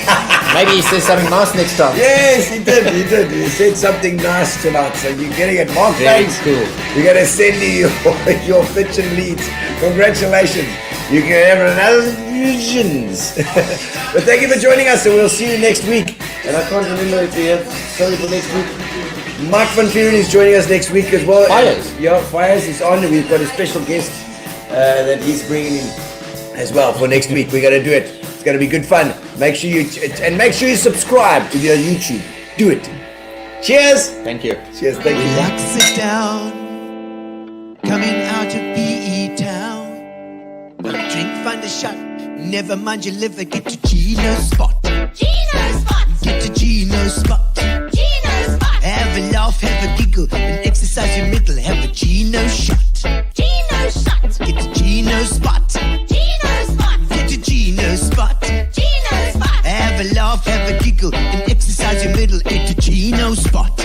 Maybe he says something nice next time. Yes, he did. He said something nice tonight. So you're getting it. Mark, Very thanks. cool. We're going to send you your pitch and leads. Congratulations. You can have another visions. But thank you for joining us, and we'll see you next week. And I can't remember if we have sorry for next week. Mike Van Vuren is joining us next week as well. Fires. Yeah, Fires is on. We've got a special guest that he's bringing in as well for next week. We're going to do it. It's going to be good fun. Make sure you subscribe to your YouTube. Do it. Cheers. Thank you. Cheers. Thank you. Relax, sit down. Coming out of PE town. One drink, find a shot. Never mind your liver. Get to Gino's spot. Gino Spot! Get to Gino's spot. Gino Spot! Have a laugh, have a giggle, and exercise your middle. Have a Gino shot. Gino Shot! Get to Gino's spot. Gino Spot! Get to Gino's spot. Gino Spot! Have a laugh, have a giggle, and exercise your middle. Get to Gino's spot.